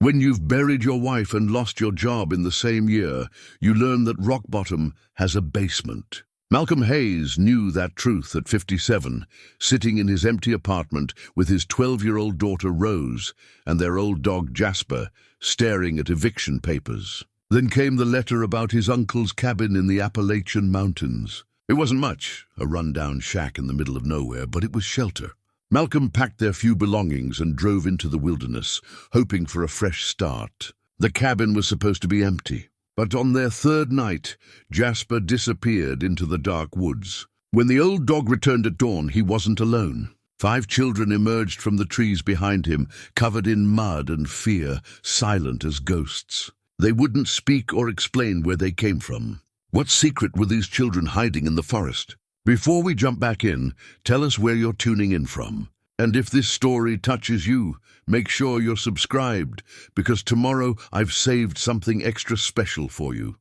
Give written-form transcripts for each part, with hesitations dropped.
When you've buried your wife and lost your job in the same year, you learn that rock bottom has a basement. Malcolm Hayes knew that truth at 57, sitting in his empty apartment with his 12-year-old daughter Rose and their old dog Jasper, staring at eviction papers. Then came the letter about his uncle's cabin in the Appalachian mountains. It wasn't much, a run-down shack in the middle of nowhere, but it was shelter. Malcolm packed their few belongings and drove into the wilderness, hoping for a fresh start. The cabin was supposed to be empty. But on their third night, Jasper disappeared into the dark woods. When the old dog returned at dawn, he wasn't alone. 5 children emerged from the trees behind him, covered in mud and fear, silent as ghosts. They wouldn't speak or explain where they came from. What secret were these children hiding in the forest? Before we jump back in, tell us where you're tuning in from. And if this story touches you, make sure you're subscribed, because tomorrow I've saved something extra special for you.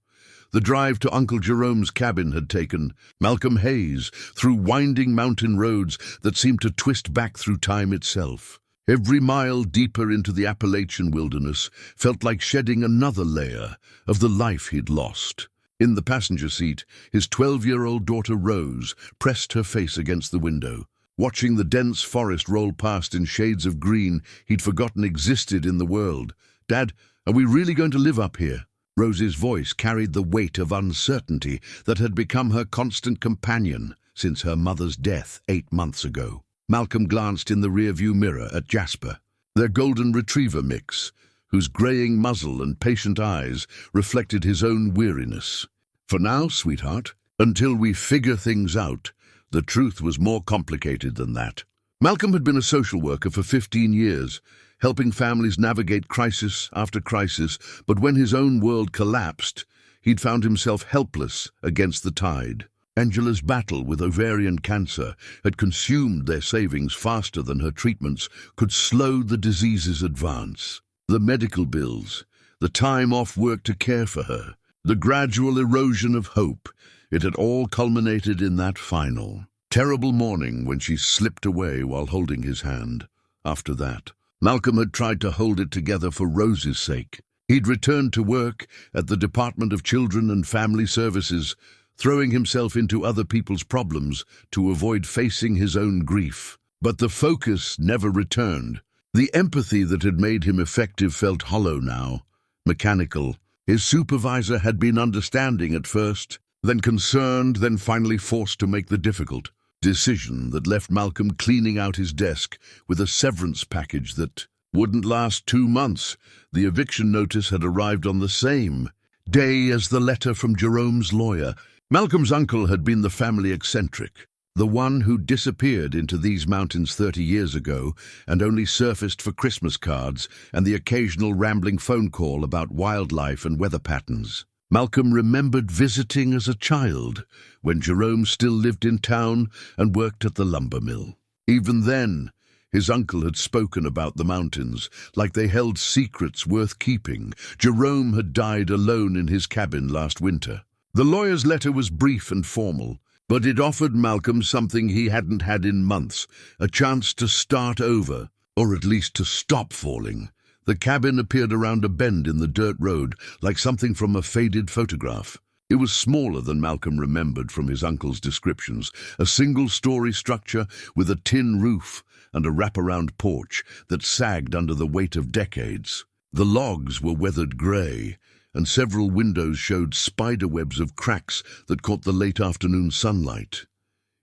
The drive to Uncle Jerome's cabin had taken Malcolm Hayes through winding mountain roads that seemed to twist back through time itself. Every mile deeper into the Appalachian wilderness felt like shedding another layer of the life he'd lost. In the passenger seat, his 12-year-old daughter Rose pressed her face against the window, watching the dense forest roll past in shades of green he'd forgotten existed in the world. "Dad, are we really going to live up here?" Rose's voice carried the weight of uncertainty that had become her constant companion since her mother's death 8 months ago. Malcolm glanced in the rearview mirror at Jasper, their golden retriever mix, whose graying muzzle and patient eyes reflected his own weariness. "For now, sweetheart, until we figure things out." The truth was more complicated than that. Malcolm had been a social worker for 15 years, helping families navigate crisis after crisis, but when his own world collapsed, he'd found himself helpless against the tide. Angela's battle with ovarian cancer had consumed their savings faster than her treatments could slow the disease's advance. The medical bills, the time off work to care for her, the gradual erosion of hope, it had all culminated in that final, terrible morning when she slipped away while holding his hand. After that, Malcolm had tried to hold it together for Rose's sake. He'd returned to work at the Department of Children and Family Services, throwing himself into other people's problems to avoid facing his own grief. But the focus never returned. The empathy that had made him effective felt hollow now, mechanical. His supervisor had been understanding at first, then concerned, then finally forced to make the difficult decision that left Malcolm cleaning out his desk with a severance package that wouldn't last 2 months. The eviction notice had arrived on the same day as the letter from Jerome's lawyer. Malcolm's uncle had been the family eccentric, the one who disappeared into these mountains 30 years ago and only surfaced for Christmas cards and the occasional rambling phone call about wildlife and weather patterns. Malcolm remembered visiting as a child, when Jerome still lived in town and worked at the lumber mill. Even then, his uncle had spoken about the mountains like they held secrets worth keeping. Jerome had died alone in his cabin last winter. The lawyer's letter was brief and formal, but it offered Malcolm something he hadn't had in months, a chance to start over, or at least to stop falling. The cabin appeared around a bend in the dirt road, like something from a faded photograph. It was smaller than Malcolm remembered from his uncle's descriptions, a single-story structure with a tin roof and a wraparound porch that sagged under the weight of decades. The logs were weathered grey, and several windows showed spiderwebs of cracks that caught the late afternoon sunlight.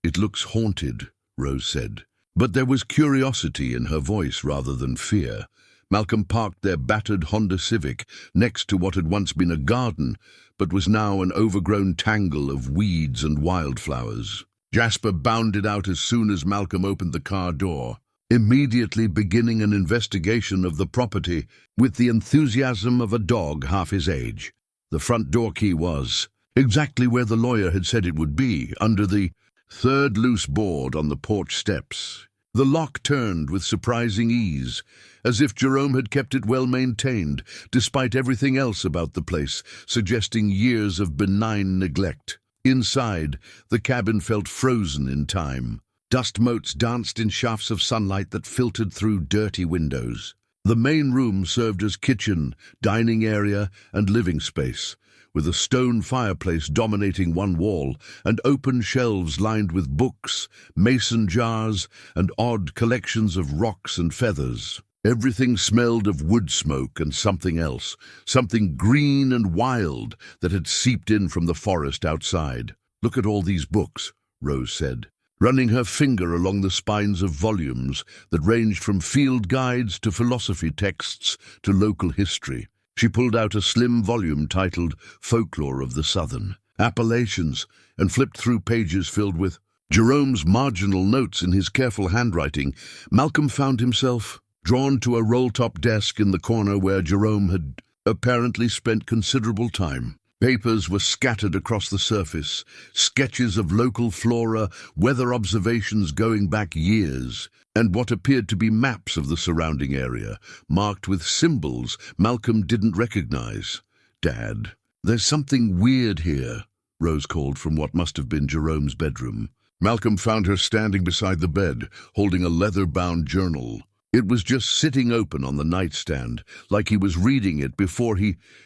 "It looks haunted," Rose said, but there was curiosity in her voice rather than fear. Malcolm parked their battered Honda Civic next to what had once been a garden, but was now an overgrown tangle of weeds and wildflowers. Jasper bounded out as soon as Malcolm opened the car door, immediately beginning an investigation of the property with the enthusiasm of a dog half his age. The front door key was exactly where the lawyer had said it would be, under the third loose board on the porch steps. The lock turned with surprising ease, as if Jerome had kept it well maintained, despite everything else about the place, suggesting years of benign neglect. Inside, the cabin felt frozen in time. Dust motes danced in shafts of sunlight that filtered through dirty windows. The main room served as kitchen, dining area, and living space, with a stone fireplace dominating one wall and open shelves lined with books, mason jars, and odd collections of rocks and feathers. Everything smelled of wood smoke and something else, something green and wild that had seeped in from the forest outside. "Look at all these books," Rose said, running her finger along the spines of volumes that ranged from field guides to philosophy texts to local history. She pulled out a slim volume titled Folklore of the Southern Appalachians and flipped through pages filled with Jerome's marginal notes in his careful handwriting. Malcolm found himself drawn to a roll-top desk in the corner where Jerome had apparently spent considerable time. Papers were scattered across the surface, sketches of local flora, weather observations going back years, and what appeared to be maps of the surrounding area, marked with symbols Malcolm didn't recognize. "Dad, there's something weird here," Rose called from what must have been Jerome's bedroom. Malcolm found her standing beside the bed, holding a leather-bound journal. It was just sitting open on the nightstand, like he was reading it before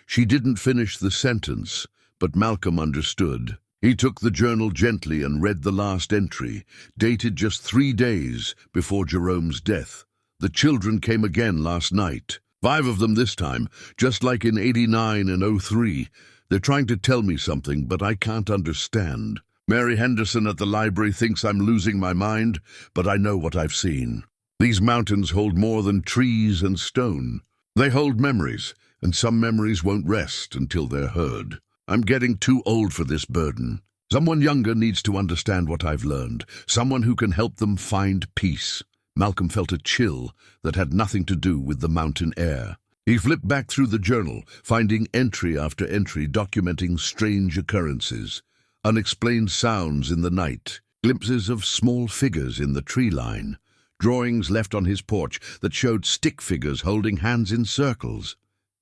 She didn't finish the sentence, but Malcolm understood. He took the journal gently and read the last entry, dated just 3 days before Jerome's death. "The children came again last night. 5 of them this time, just like in 89 and 03. They're trying to tell me something, but I can't understand. Mary Henderson at the library thinks I'm losing my mind, but I know what I've seen. These mountains hold more than trees and stone. They hold memories, and some memories won't rest until they're heard. I'm getting too old for this burden. Someone younger needs to understand what I've learned, someone who can help them find peace." Malcolm felt a chill that had nothing to do with the mountain air. He flipped back through the journal, finding entry after entry documenting strange occurrences, unexplained sounds in the night, glimpses of small figures in the tree line, drawings left on his porch that showed stick figures holding hands in circles.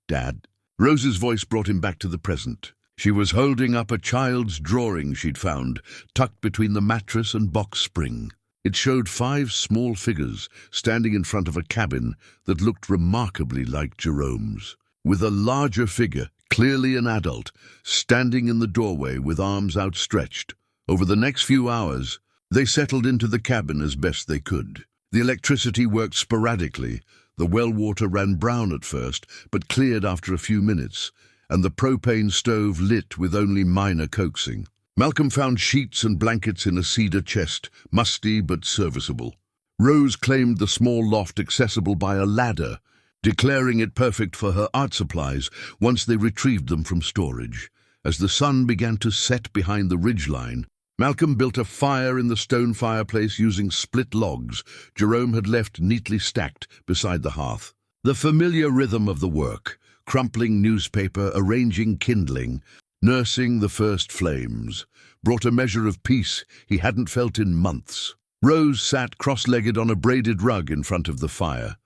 "Dad?" Rose's voice brought him back to the present. She was holding up a child's drawing she'd found, tucked between the mattress and box spring. It showed 5 small figures standing in front of a cabin that looked remarkably like Jerome's, with a larger figure, clearly an adult, standing in the doorway with arms outstretched. Over the next few hours, they settled into the cabin as best they could. The electricity worked sporadically. The well water ran brown at first, but cleared after a few minutes, and the propane stove lit with only minor coaxing. Malcolm found sheets and blankets in a cedar chest, musty but serviceable. Rose claimed the small loft accessible by a ladder, declaring it perfect for her art supplies once they retrieved them from storage. As the sun began to set behind the ridgeline, Malcolm built a fire in the stone fireplace using split logs Jerome had left neatly stacked beside the hearth. The familiar rhythm of the work, crumpling newspaper, arranging kindling, nursing the first flames, brought a measure of peace he hadn't felt in months. Rose sat cross-legged on a braided rug in front of the fire,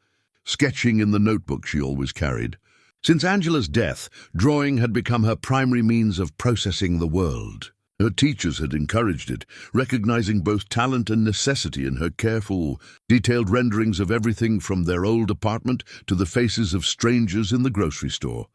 sketching in the notebook she always carried. Since Angela's death, drawing had become her primary means of processing the world. Her teachers had encouraged it, recognizing both talent and necessity in her careful, detailed renderings of everything from their old apartment to the faces of strangers in the grocery store.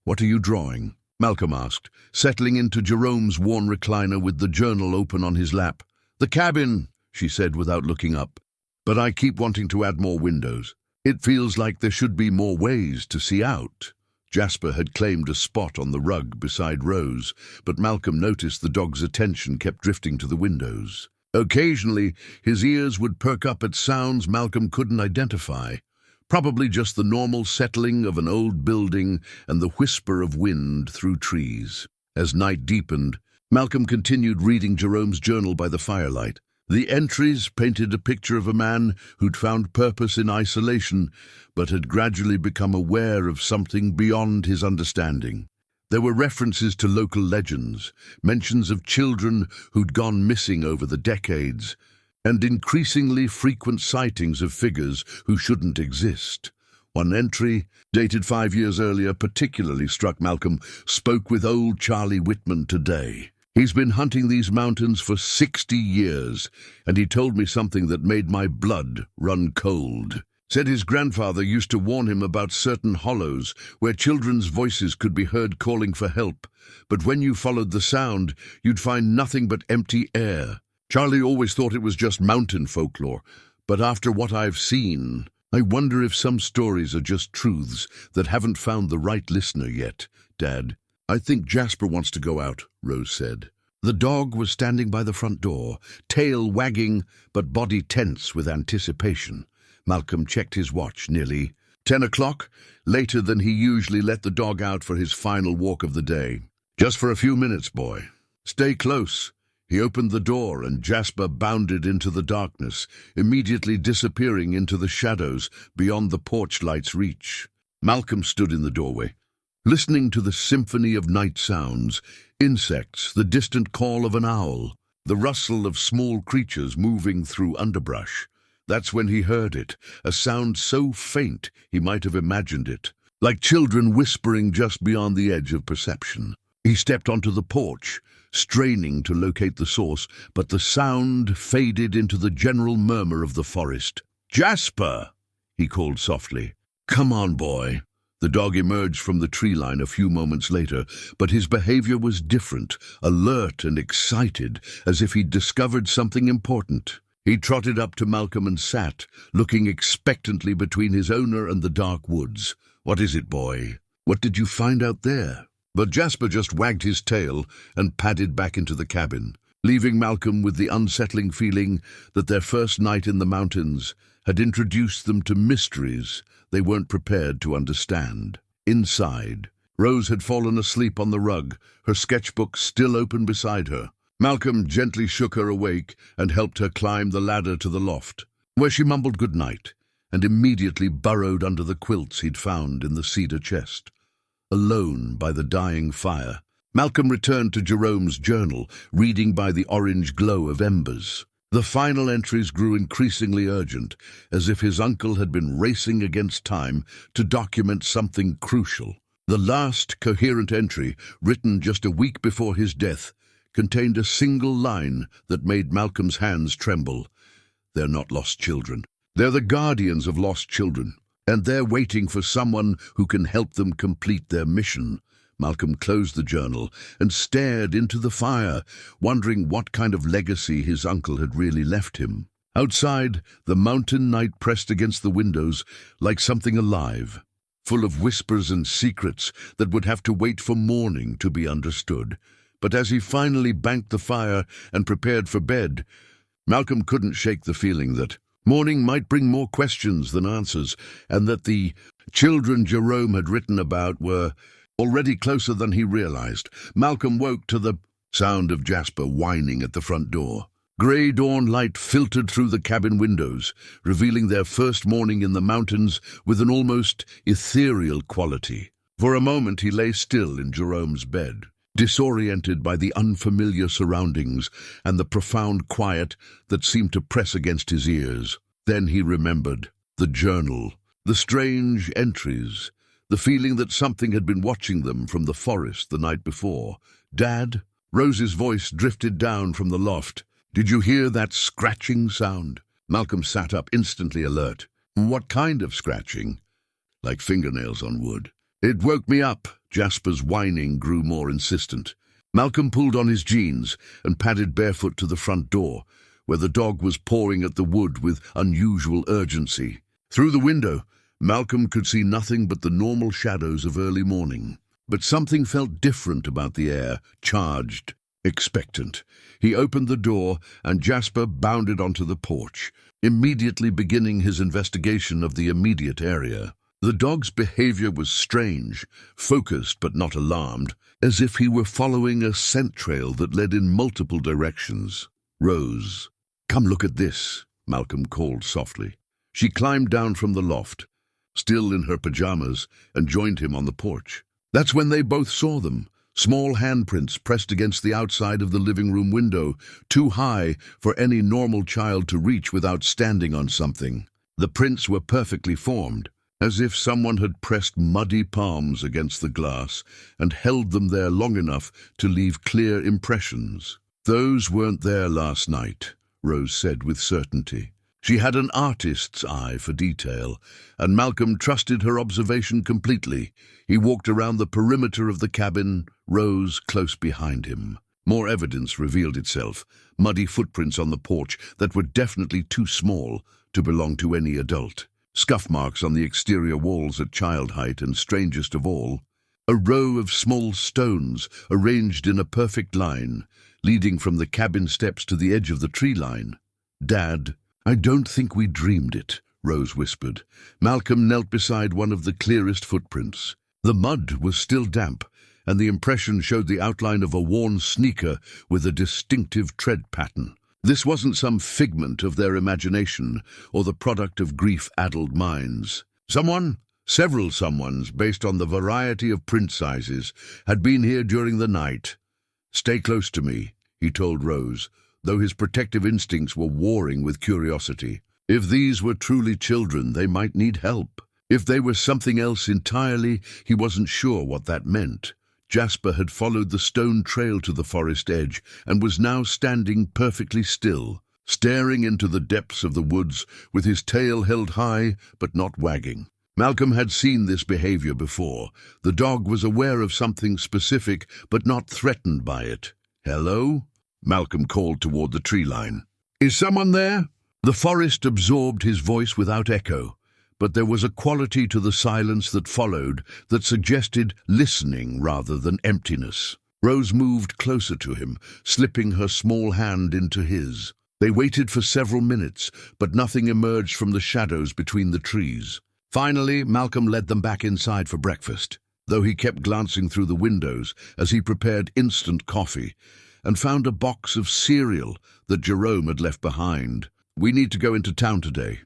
"What are you drawing?" Malcolm asked, settling into Jerome's worn recliner with the journal open on his lap. "The cabin," she said without looking up. "But I keep wanting to add more windows. It feels like there should be more ways to see out." Jasper had claimed a spot on the rug beside Rose, but Malcolm noticed the dog's attention kept drifting to the windows. Occasionally, his ears would perk up at sounds Malcolm couldn't identify, probably just the normal settling of an old building and the whisper of wind through trees. As night deepened, Malcolm continued reading Jerome's journal by the firelight. The entries painted a picture of a man who'd found purpose in isolation, but had gradually become aware of something beyond his understanding. There were references to local legends, mentions of children who'd gone missing over the decades, and increasingly frequent sightings of figures who shouldn't exist. One entry, dated 5 years earlier, particularly struck Malcolm, spoke with old Charlie Whitman today. "He's been hunting these mountains for 60 years, and he told me something that made my blood run cold. Said his grandfather used to warn him about certain hollows where children's voices could be heard calling for help, but when you followed the sound, you'd find nothing but empty air. Charlie always thought it was just mountain folklore, but after what I've seen, I wonder if some stories are just truths that haven't found the right listener yet, Dad. I think Jasper wants to go out, Rose said. The dog was standing by the front door, tail wagging but body tense with anticipation. Malcolm checked his watch. Nearly 10 o'clock, later than he usually let the dog out for his final walk of the day. Just for a few minutes, boy. Stay close. He opened the door and Jasper bounded into the darkness, immediately disappearing into the shadows beyond the porch light's reach. Malcolm stood in the doorway, listening to the symphony of night sounds, insects, the distant call of an owl, the rustle of small creatures moving through underbrush. That's when he heard it, a sound so faint he might have imagined it, like children whispering just beyond the edge of perception. He stepped onto the porch, straining to locate the source, but the sound faded into the general murmur of the forest. "Jasper!" he called softly. "Come on, boy." The dog emerged from the tree line a few moments later, but his behavior was different, alert and excited, as if he'd discovered something important. He trotted up to Malcolm and sat, looking expectantly between his owner and the dark woods. "What is it, boy? What did you find out there?" But Jasper just wagged his tail and padded back into the cabin, leaving Malcolm with the unsettling feeling that their first night in the mountains had introduced them to mysteries they weren't prepared to understand. Inside, Rose had fallen asleep on the rug, her sketchbook still open beside her. Malcolm gently shook her awake and helped her climb the ladder to the loft, where she mumbled good night and immediately burrowed under the quilts he'd found in the cedar chest. Alone by the dying fire, Malcolm returned to Jerome's journal, reading by the orange glow of embers. The final entries grew increasingly urgent, as if his uncle had been racing against time to document something crucial. The last coherent entry, written just a week before his death, contained a single line that made Malcolm's hands tremble. "They're not lost children. They're the guardians of lost children, and they're waiting for someone who can help them complete their mission." Malcolm closed the journal and stared into the fire, wondering what kind of legacy his uncle had really left him. Outside, the mountain night pressed against the windows like something alive, full of whispers and secrets that would have to wait for morning to be understood. But as he finally banked the fire and prepared for bed, Malcolm couldn't shake the feeling that morning might bring more questions than answers, and that the children Jerome had written about were already closer than he realized. Malcolm woke to the sound of Jasper whining at the front door. Grey dawn light filtered through the cabin windows, revealing their first morning in the mountains with an almost ethereal quality. For a moment he lay still in Jerome's bed, disoriented by the unfamiliar surroundings and the profound quiet that seemed to press against his ears. Then he remembered the journal, the strange entries, the feeling that something had been watching them from the forest the night before. "Dad?" Rose's voice drifted down from the loft. "Did you hear that scratching sound?" Malcolm sat up, instantly alert. "What kind of scratching?" "Like fingernails on wood." "It woke me up." Jasper's whining grew more insistent. Malcolm pulled on his jeans and padded barefoot to the front door, where the dog was pawing at the wood with unusual urgency. Through the window, Malcolm could see nothing but the normal shadows of early morning. But something felt different about the air, charged, expectant. He opened the door, and Jasper bounded onto the porch, immediately beginning his investigation of the immediate area. The dog's behavior was strange, focused but not alarmed, as if he were following a scent trail that led in multiple directions. "Rose, come look at this," Malcolm called softly. She climbed down from the loft, still in her pajamas, and joined him on the porch. That's when they both saw them, small handprints pressed against the outside of the living room window, too high for any normal child to reach without standing on something. The prints were perfectly formed, as if someone had pressed muddy palms against the glass and held them there long enough to leave clear impressions. "Those weren't there last night," Rose said with certainty. She had an artist's eye for detail, and Malcolm trusted her observation completely. He walked around the perimeter of the cabin, Rose close behind him. More evidence revealed itself, muddy footprints on the porch that were definitely too small to belong to any adult. Scuff marks on the exterior walls at child height, and strangest of all, a row of small stones arranged in a perfect line, leading from the cabin steps to the edge of the tree line. "Dad, I don't think we dreamed it," Rose whispered. Malcolm knelt beside one of the clearest footprints. The mud was still damp, and the impression showed the outline of a worn sneaker with a distinctive tread pattern. This wasn't some figment of their imagination or the product of grief-addled minds. Several someones, based on the variety of print sizes, had been here during the night. "Stay close to me," he told Rose, though his protective instincts were warring with curiosity. If these were truly children, they might need help. If they were something else entirely, he wasn't sure what that meant. Jasper had followed the stone trail to the forest edge and was now standing perfectly still, staring into the depths of the woods with his tail held high but not wagging. Malcolm had seen this behavior before. The dog was aware of something specific but not threatened by it. "Hello?" Malcolm called toward the tree line. "Is someone there?" The forest absorbed his voice without echo, but there was a quality to the silence that followed that suggested listening rather than emptiness. Rose moved closer to him, slipping her small hand into his. They waited for several minutes, but nothing emerged from the shadows between the trees. Finally, Malcolm led them back inside for breakfast, though he kept glancing through the windows as he prepared instant coffee, and found a box of cereal that Jerome had left behind. "We need to go into town today,"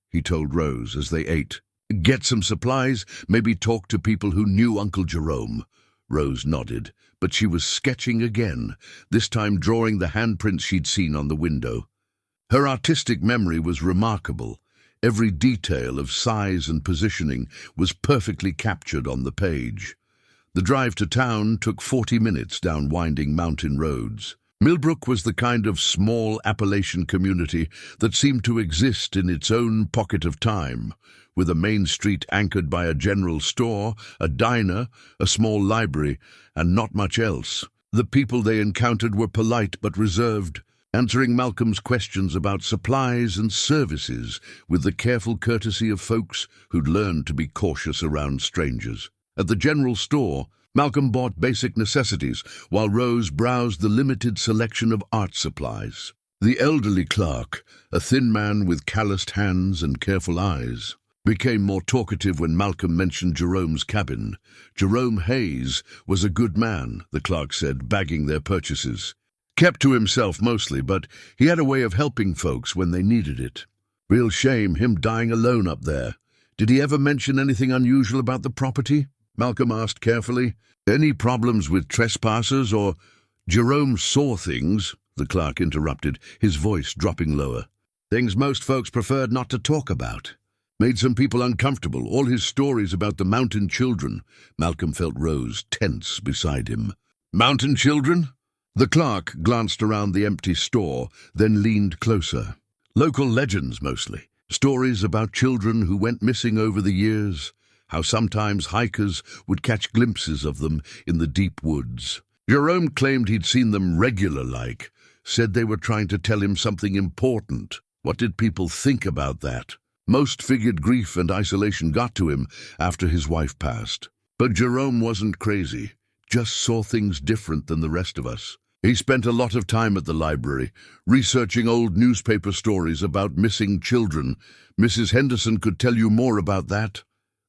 he told Rose as they ate. "Get some supplies, maybe talk to people who knew Uncle Jerome." Rose nodded, but she was sketching again, this time drawing the handprints she'd seen on the window. Her artistic memory was remarkable. Every detail of size and positioning was perfectly captured on the page. The drive to town took 40 minutes down winding mountain roads. Millbrook was the kind of small Appalachian community that seemed to exist in its own pocket of time, with a main street anchored by a general store, a diner, a small library, and not much else. The people they encountered were polite but reserved, answering Malcolm's questions about supplies and services with the careful courtesy of folks who'd learned to be cautious around strangers. At the general store, Malcolm bought basic necessities, while Rose browsed the limited selection of art supplies. The elderly clerk, a thin man with calloused hands and careful eyes, became more talkative when Malcolm mentioned Jerome's cabin. Jerome Hayes was a good man, the clerk said, bagging their purchases. Kept to himself mostly, but he had a way of helping folks when they needed it. "Real shame, him dying alone up there. Did he ever mention anything unusual about the property?" Malcolm asked carefully. "Any problems with trespassers or—" "Jerome saw things," the clerk interrupted, his voice dropping lower. "Things most folks preferred not to talk about. Made some people uncomfortable, all his stories about the mountain children." Malcolm felt Rose tense beside him. "Mountain children?" The clerk glanced around the empty store, then leaned closer. "Local legends, mostly. Stories about children who went missing over the years, how sometimes hikers would catch glimpses of them in the deep woods. Jerome claimed he'd seen them regular-like, said they were trying to tell him something important. What did people think about that? Most figured grief and isolation got to him after his wife passed. But Jerome wasn't crazy, just saw things different than the rest of us. He spent a lot of time at the library, researching old newspaper stories about missing children. Mrs. Henderson could tell you more about that."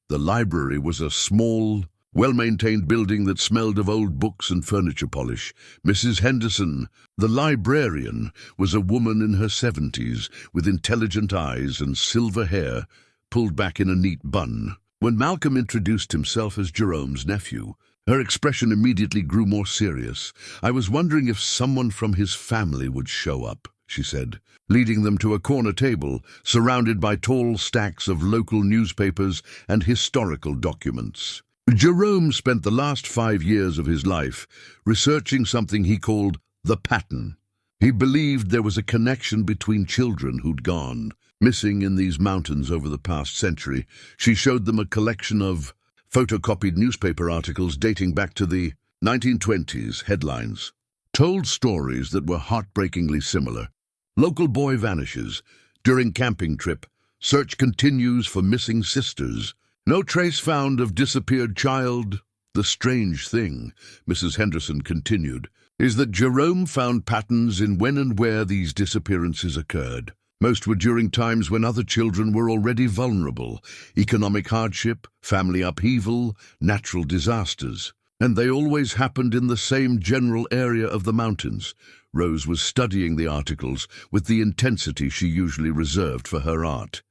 The library was a small, well-maintained building that smelled of old books and furniture polish. Mrs. Henderson, the librarian, was a woman in her 70s, with intelligent eyes and silver hair pulled back in a neat bun. When Malcolm introduced himself as Jerome's nephew, her expression immediately grew more serious. "I was wondering if someone from his family would show up," she said, leading them to a corner table surrounded by tall stacks of local newspapers and historical documents. Jerome spent the last 5 years of his life researching something he called the pattern. He believed there was a connection between children who'd gone missing in these mountains over the past century. She showed them a collection of photocopied newspaper articles dating back to the 1920s. Headlines told stories that were heartbreakingly similar. Local boy vanishes. During camping trip, search continues for missing sisters. No trace found of disappeared child. The strange thing, Mrs. Henderson continued, is that Jerome found patterns in when and where these disappearances occurred. Most were during times when other children were already vulnerable: economic hardship, family upheaval, natural disasters. And they always happened in the same general area of the mountains. Rose was studying the articles with the intensity she usually reserved for her art.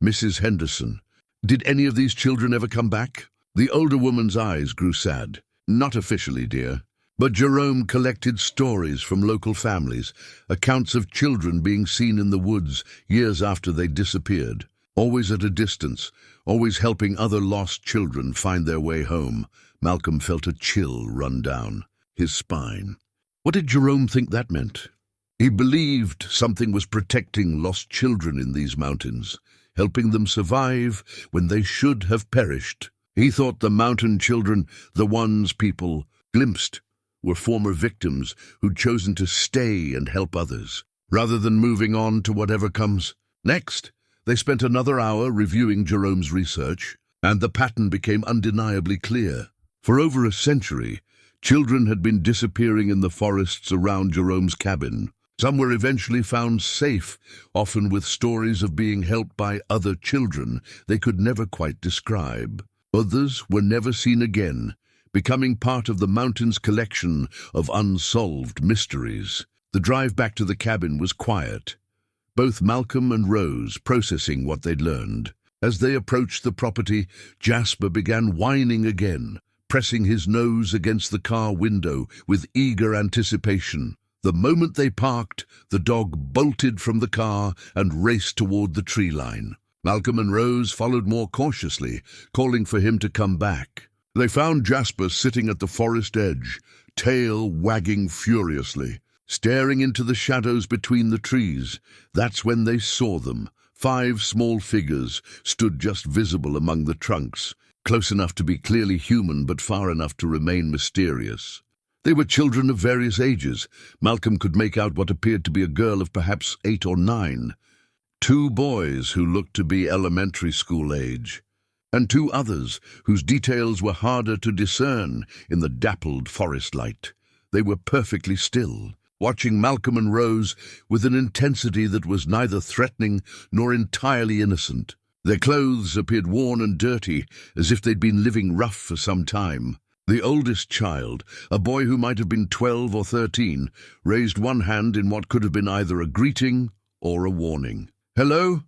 Mrs. Henderson, did any of these children ever come back? The older woman's eyes grew sad. Not officially, dear. But Jerome collected stories from local families, accounts of children being seen in the woods years after they disappeared, always at a distance, always helping other lost children find their way home. Malcolm felt a chill run down his spine. What did Jerome think that meant? He believed something was protecting lost children in these mountains, helping them survive when they should have perished. He thought the mountain children, the ones people glimpsed, were former victims who'd chosen to stay and help others, rather than moving on to whatever comes next. They spent another hour reviewing Jerome's research, and the pattern became undeniably clear. For over a century, children had been disappearing in the forests around Jerome's cabin. Some were eventually found safe, often with stories of being helped by other children they could never quite describe. Others were never seen again, becoming part of the mountain's collection of unsolved mysteries. The drive back to the cabin was quiet, both Malcolm and Rose processing what they'd learned. As they approached the property, Jasper began whining again, pressing his nose against the car window with eager anticipation. The moment they parked, the dog bolted from the car and raced toward the tree line. Malcolm and Rose followed more cautiously, calling for him to come back. They found Jasper sitting at the forest edge, tail wagging furiously, staring into the shadows between the trees. That's when they saw them. 5 small figures stood just visible among the trunks, close enough to be clearly human but far enough to remain mysterious. They were children of various ages. Malcolm could make out what appeared to be a girl of perhaps 8 or 9, 2 boys who looked to be elementary school age, and 2 others whose details were harder to discern in the dappled forest light. They were perfectly still, watching Malcolm and Rose with an intensity that was neither threatening nor entirely innocent. Their clothes appeared worn and dirty, as if they'd been living rough for some time. The oldest child, a boy who might have been 12 or 13, raised one hand in what could have been either a greeting or a warning. "Hello?"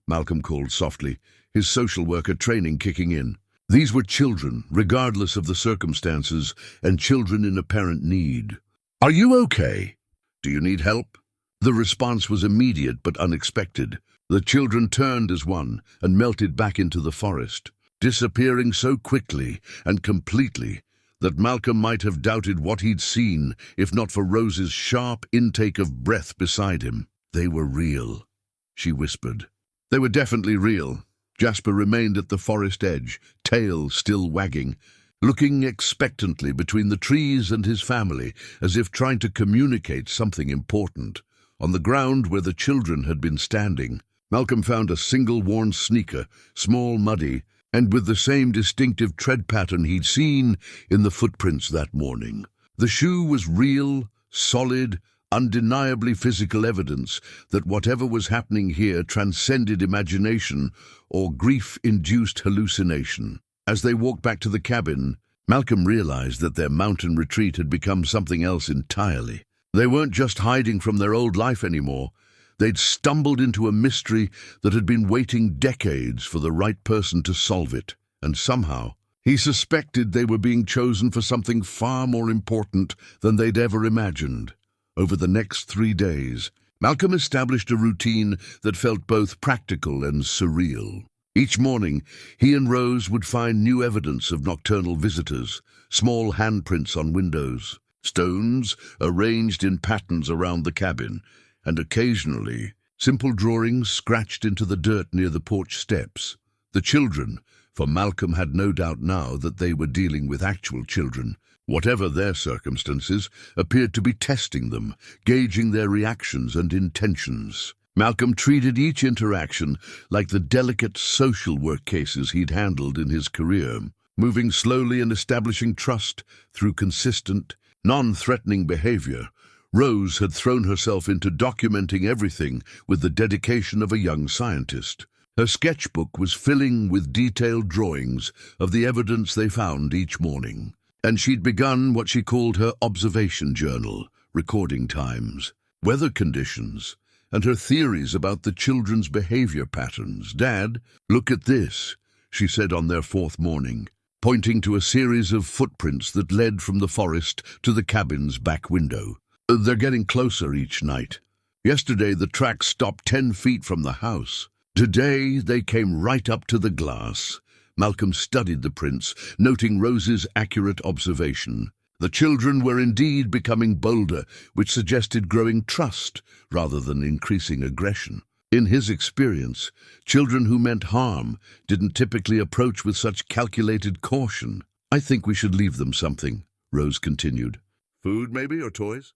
Malcolm called softly, his social worker training kicking in. These were children, regardless of the circumstances, and children in apparent need. "Are you okay? Do you need help?" The response was immediate but unexpected. The children turned as one and melted back into the forest, disappearing so quickly and completely that Malcolm might have doubted what he'd seen if not for Rose's sharp intake of breath beside him. "They were real," she whispered. They were definitely real. Jasper remained at the forest edge, tail still wagging, looking expectantly between the trees and his family, as if trying to communicate something important. On the ground where the children had been standing, Malcolm found a single worn sneaker, small, muddy, and with the same distinctive tread pattern he'd seen in the footprints that morning. The shoe was real, solid, undeniably physical evidence that whatever was happening here transcended imagination or grief-induced hallucination. As they walked back to the cabin, Malcolm realized that their mountain retreat had become something else entirely. They weren't just hiding from their old life anymore. They'd stumbled into a mystery that had been waiting decades for the right person to solve it, and somehow he suspected they were being chosen for something far more important than they'd ever imagined. Over the next 3 days, Malcolm established a routine that felt both practical and surreal. Each morning, he and Rose would find new evidence of nocturnal visitors, small handprints on windows, stones arranged in patterns around the cabin, and occasionally simple drawings scratched into the dirt near the porch steps. The children, for Malcolm had no doubt now that they were dealing with actual children, whatever their circumstances, appeared to be testing them, gauging their reactions and intentions. Malcolm treated each interaction like the delicate social work cases he'd handled in his career, moving slowly and establishing trust through consistent, non-threatening behavior. Rose had thrown herself into documenting everything with the dedication of a young scientist. Her sketchbook was filling with detailed drawings of the evidence they found each morning, and she'd begun what she called her observation journal, recording times, weather conditions, and her theories about the children's behavior patterns. "Dad, look at this," she said on their fourth morning, pointing to a series of footprints that led from the forest to the cabin's back window. "They're getting closer each night. Yesterday the tracks stopped 10 feet from the house. Today they came right up to the glass." Malcolm studied the prints, noting Rose's accurate observation. The children were indeed becoming bolder, which suggested growing trust rather than increasing aggression. In his experience, children who meant harm didn't typically approach with such calculated caution. "I think we should leave them something," Rose continued. "Food, maybe, or toys?"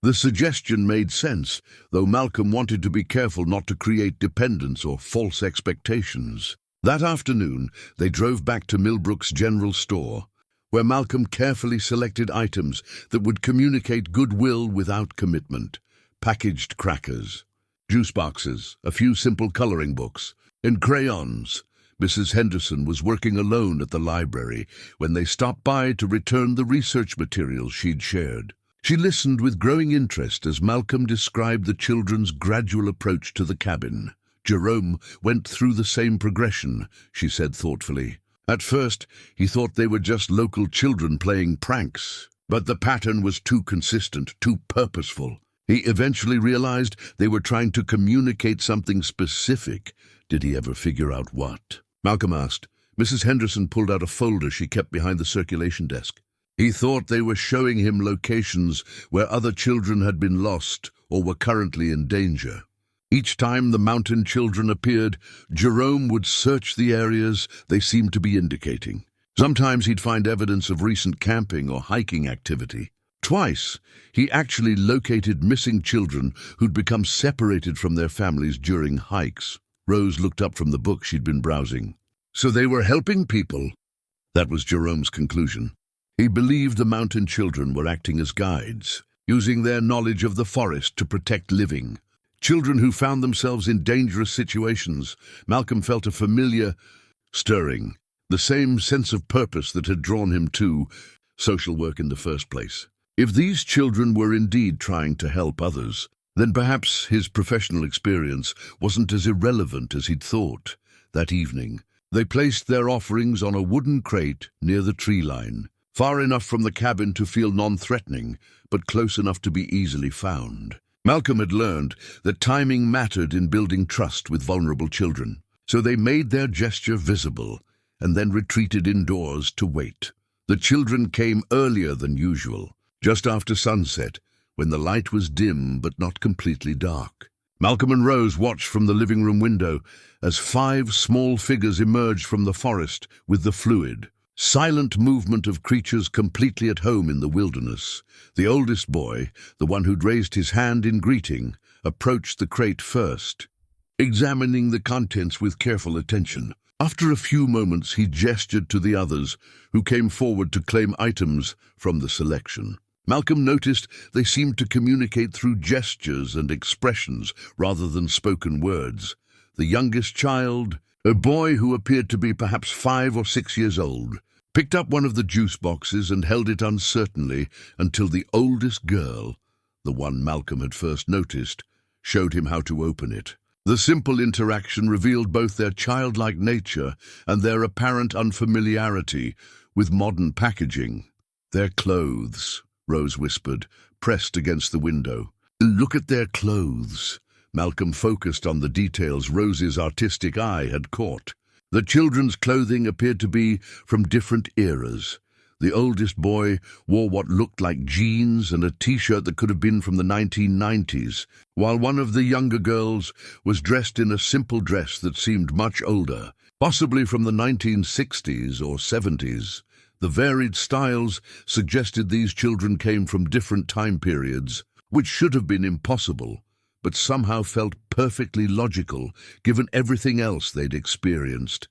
The suggestion made sense, though Malcolm wanted to be careful not to create dependence or false expectations. That afternoon, they drove back to Millbrook's general store, where Malcolm carefully selected items that would communicate goodwill without commitment. Packaged crackers, juice boxes, a few simple coloring books, and crayons. Mrs. Henderson was working alone at the library when they stopped by to return the research materials she'd shared. She listened with growing interest as Malcolm described the children's gradual approach to the cabin. "Jerome went through the same progression," she said thoughtfully. "At first, he thought they were just local children playing pranks, but the pattern was too consistent, too purposeful. He eventually realized they were trying to communicate something specific. Did he ever figure out what?" Malcolm asked. Mrs. Henderson pulled out a folder she kept behind the circulation desk. "He thought they were showing him locations where other children had been lost or were currently in danger. Each time the mountain children appeared, Jerome would search the areas they seemed to be indicating. Sometimes he'd find evidence of recent camping or hiking activity. Twice, he actually located missing children who'd become separated from their families during hikes." Rose looked up from the book she'd been browsing. "So they were helping people?" That was Jerome's conclusion. He believed the mountain children were acting as guides, using their knowledge of the forest to protect living. Children who found themselves in dangerous situations. Malcolm felt a familiar stirring, the same sense of purpose that had drawn him to social work in the first place. If these children were indeed trying to help others, then perhaps his professional experience wasn't as irrelevant as he'd thought. That evening, they placed their offerings on a wooden crate near the tree line, far enough from the cabin to feel non-threatening, but close enough to be easily found. Malcolm had learned that timing mattered in building trust with vulnerable children, so they made their gesture visible and then retreated indoors to wait. The children came earlier than usual, just after sunset, when the light was dim but not completely dark. Malcolm and Rose watched from the living room window as 5 small figures emerged from the forest with the fluid, silent movement of creatures completely at home in the wilderness. The oldest boy, the one who'd raised his hand in greeting, approached the crate first, examining the contents with careful attention. After a few moments, he gestured to the others, who came forward to claim items from the selection. Malcolm noticed they seemed to communicate through gestures and expressions rather than spoken words. The youngest child, a boy who appeared to be perhaps 5 or 6 years old, picked up one of the juice boxes and held it uncertainly until the oldest girl, the one Malcolm had first noticed, showed him how to open it. The simple interaction revealed both their childlike nature and their apparent unfamiliarity with modern packaging. "Their clothes," Rose whispered, pressed against the window. "Look at their clothes." Malcolm focused on the details Rose's artistic eye had caught. The children's clothing appeared to be from different eras. The oldest boy wore what looked like jeans and a t-shirt that could have been from the 1990s, while one of the younger girls was dressed in a simple dress that seemed much older, possibly from the 1960s or 70s. The varied styles suggested these children came from different time periods, which should have been impossible, but somehow felt perfectly logical given everything else they'd experienced.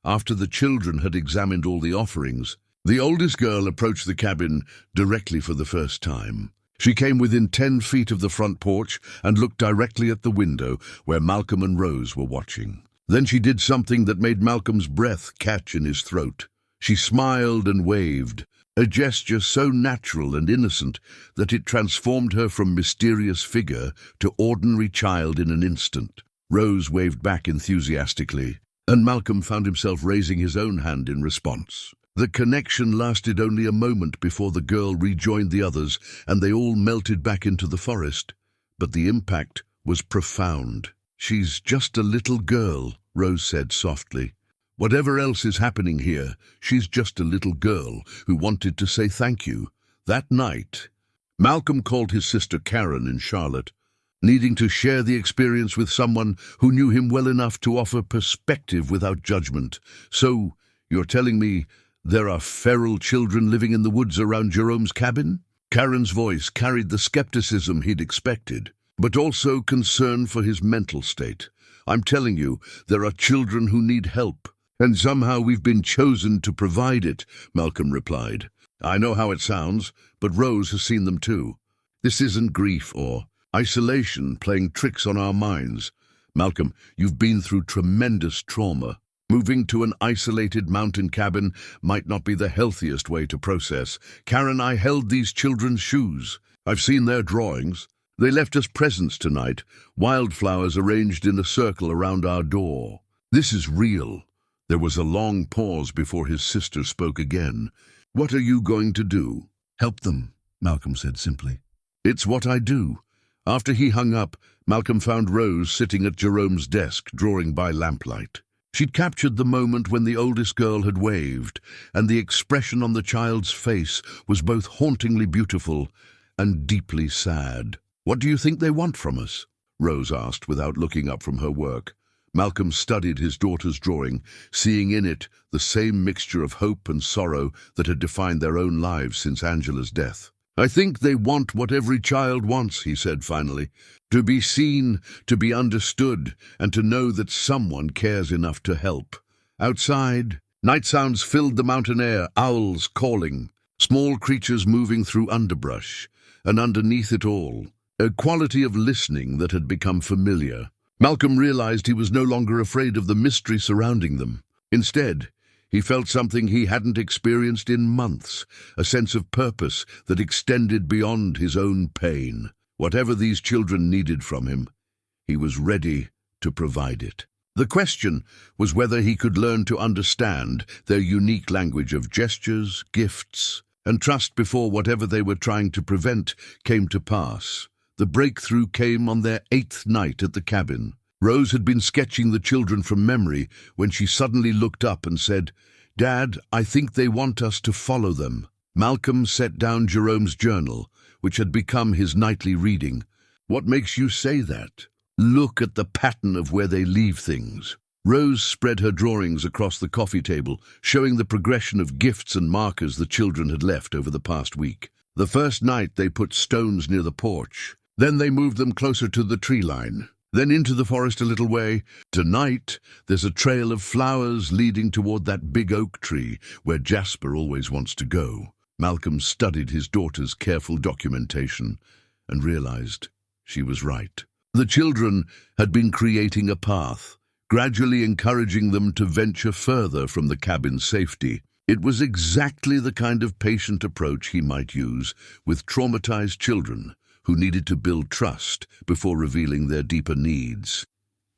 After the children had examined all the offerings, the oldest girl approached the cabin directly for the first time. She came within 10 feet of the front porch and looked directly at the window where Malcolm and Rose were watching. Then she did something that made Malcolm's breath catch in his throat. She smiled and waved, a gesture so natural and innocent that it transformed her from mysterious figure to ordinary child in an instant. Rose waved back enthusiastically, and Malcolm found himself raising his own hand in response. The connection lasted only a moment before the girl rejoined the others and they all melted back into the forest. But the impact was profound. "She's just a little girl," Rose said softly. "Whatever else is happening here, she's just a little girl who wanted to say thank you." That night, Malcolm called his sister Karen in Charlotte, needing to share the experience with someone who knew him well enough to offer perspective without judgment. "So, you're telling me there are feral children living in the woods around Jerome's cabin?" Karen's voice carried the skepticism he'd expected, but also concern for his mental state. "I'm telling you, there are children who need help, and somehow we've been chosen to provide it," Malcolm replied. "I know how it sounds, but Rose has seen them too. This isn't grief or isolation playing tricks on our minds. Malcolm, you've been through tremendous trauma. Moving to an isolated mountain cabin might not be the healthiest way to process. Karen, I held these children's shoes. I've seen their drawings. They left us presents tonight, wildflowers arranged in a circle around our door. This is real." There was a long pause before his sister spoke again. "What are you going to do?" "Help them," Malcolm said simply. "It's what I do." After he hung up, Malcolm found Rose sitting at Jerome's desk, drawing by lamplight. She'd captured the moment when the oldest girl had waved, and the expression on the child's face was both hauntingly beautiful and deeply sad. "What do you think they want from us?" Rose asked without looking up from her work. Malcolm studied his daughter's drawing, seeing in it the same mixture of hope and sorrow that had defined their own lives since Angela's death. "I think they want what every child wants," he said finally. "To be seen, to be understood, and to know that someone cares enough to help." Outside, night sounds filled the mountain air, owls calling, small creatures moving through underbrush, and underneath it all, a quality of listening that had become familiar. Malcolm realized he was no longer afraid of the mystery surrounding them. Instead, he felt something he hadn't experienced in months, a sense of purpose that extended beyond his own pain. Whatever these children needed from him, he was ready to provide it. The question was whether he could learn to understand their unique language of gestures, gifts, and trust before whatever they were trying to prevent came to pass. The breakthrough came on their 8th night at the cabin. Rose had been sketching the children from memory when she suddenly looked up and said, "Dad, I think they want us to follow them." Malcolm set down Jerome's journal, which had become his nightly reading. "What makes you say that? Look at the pattern of where they leave things." Rose spread her drawings across the coffee table, showing the progression of gifts and markers the children had left over the past week. The first night they put stones near the porch. Then they moved them closer to the tree line. Then into the forest a little way. Tonight, there's a trail of flowers leading toward that big oak tree where Jasper always wants to go. Malcolm studied his daughter's careful documentation and realized she was right. The children had been creating a path, gradually encouraging them to venture further from the cabin's safety. It was exactly the kind of patient approach he might use with traumatized children who needed to build trust before revealing their deeper needs.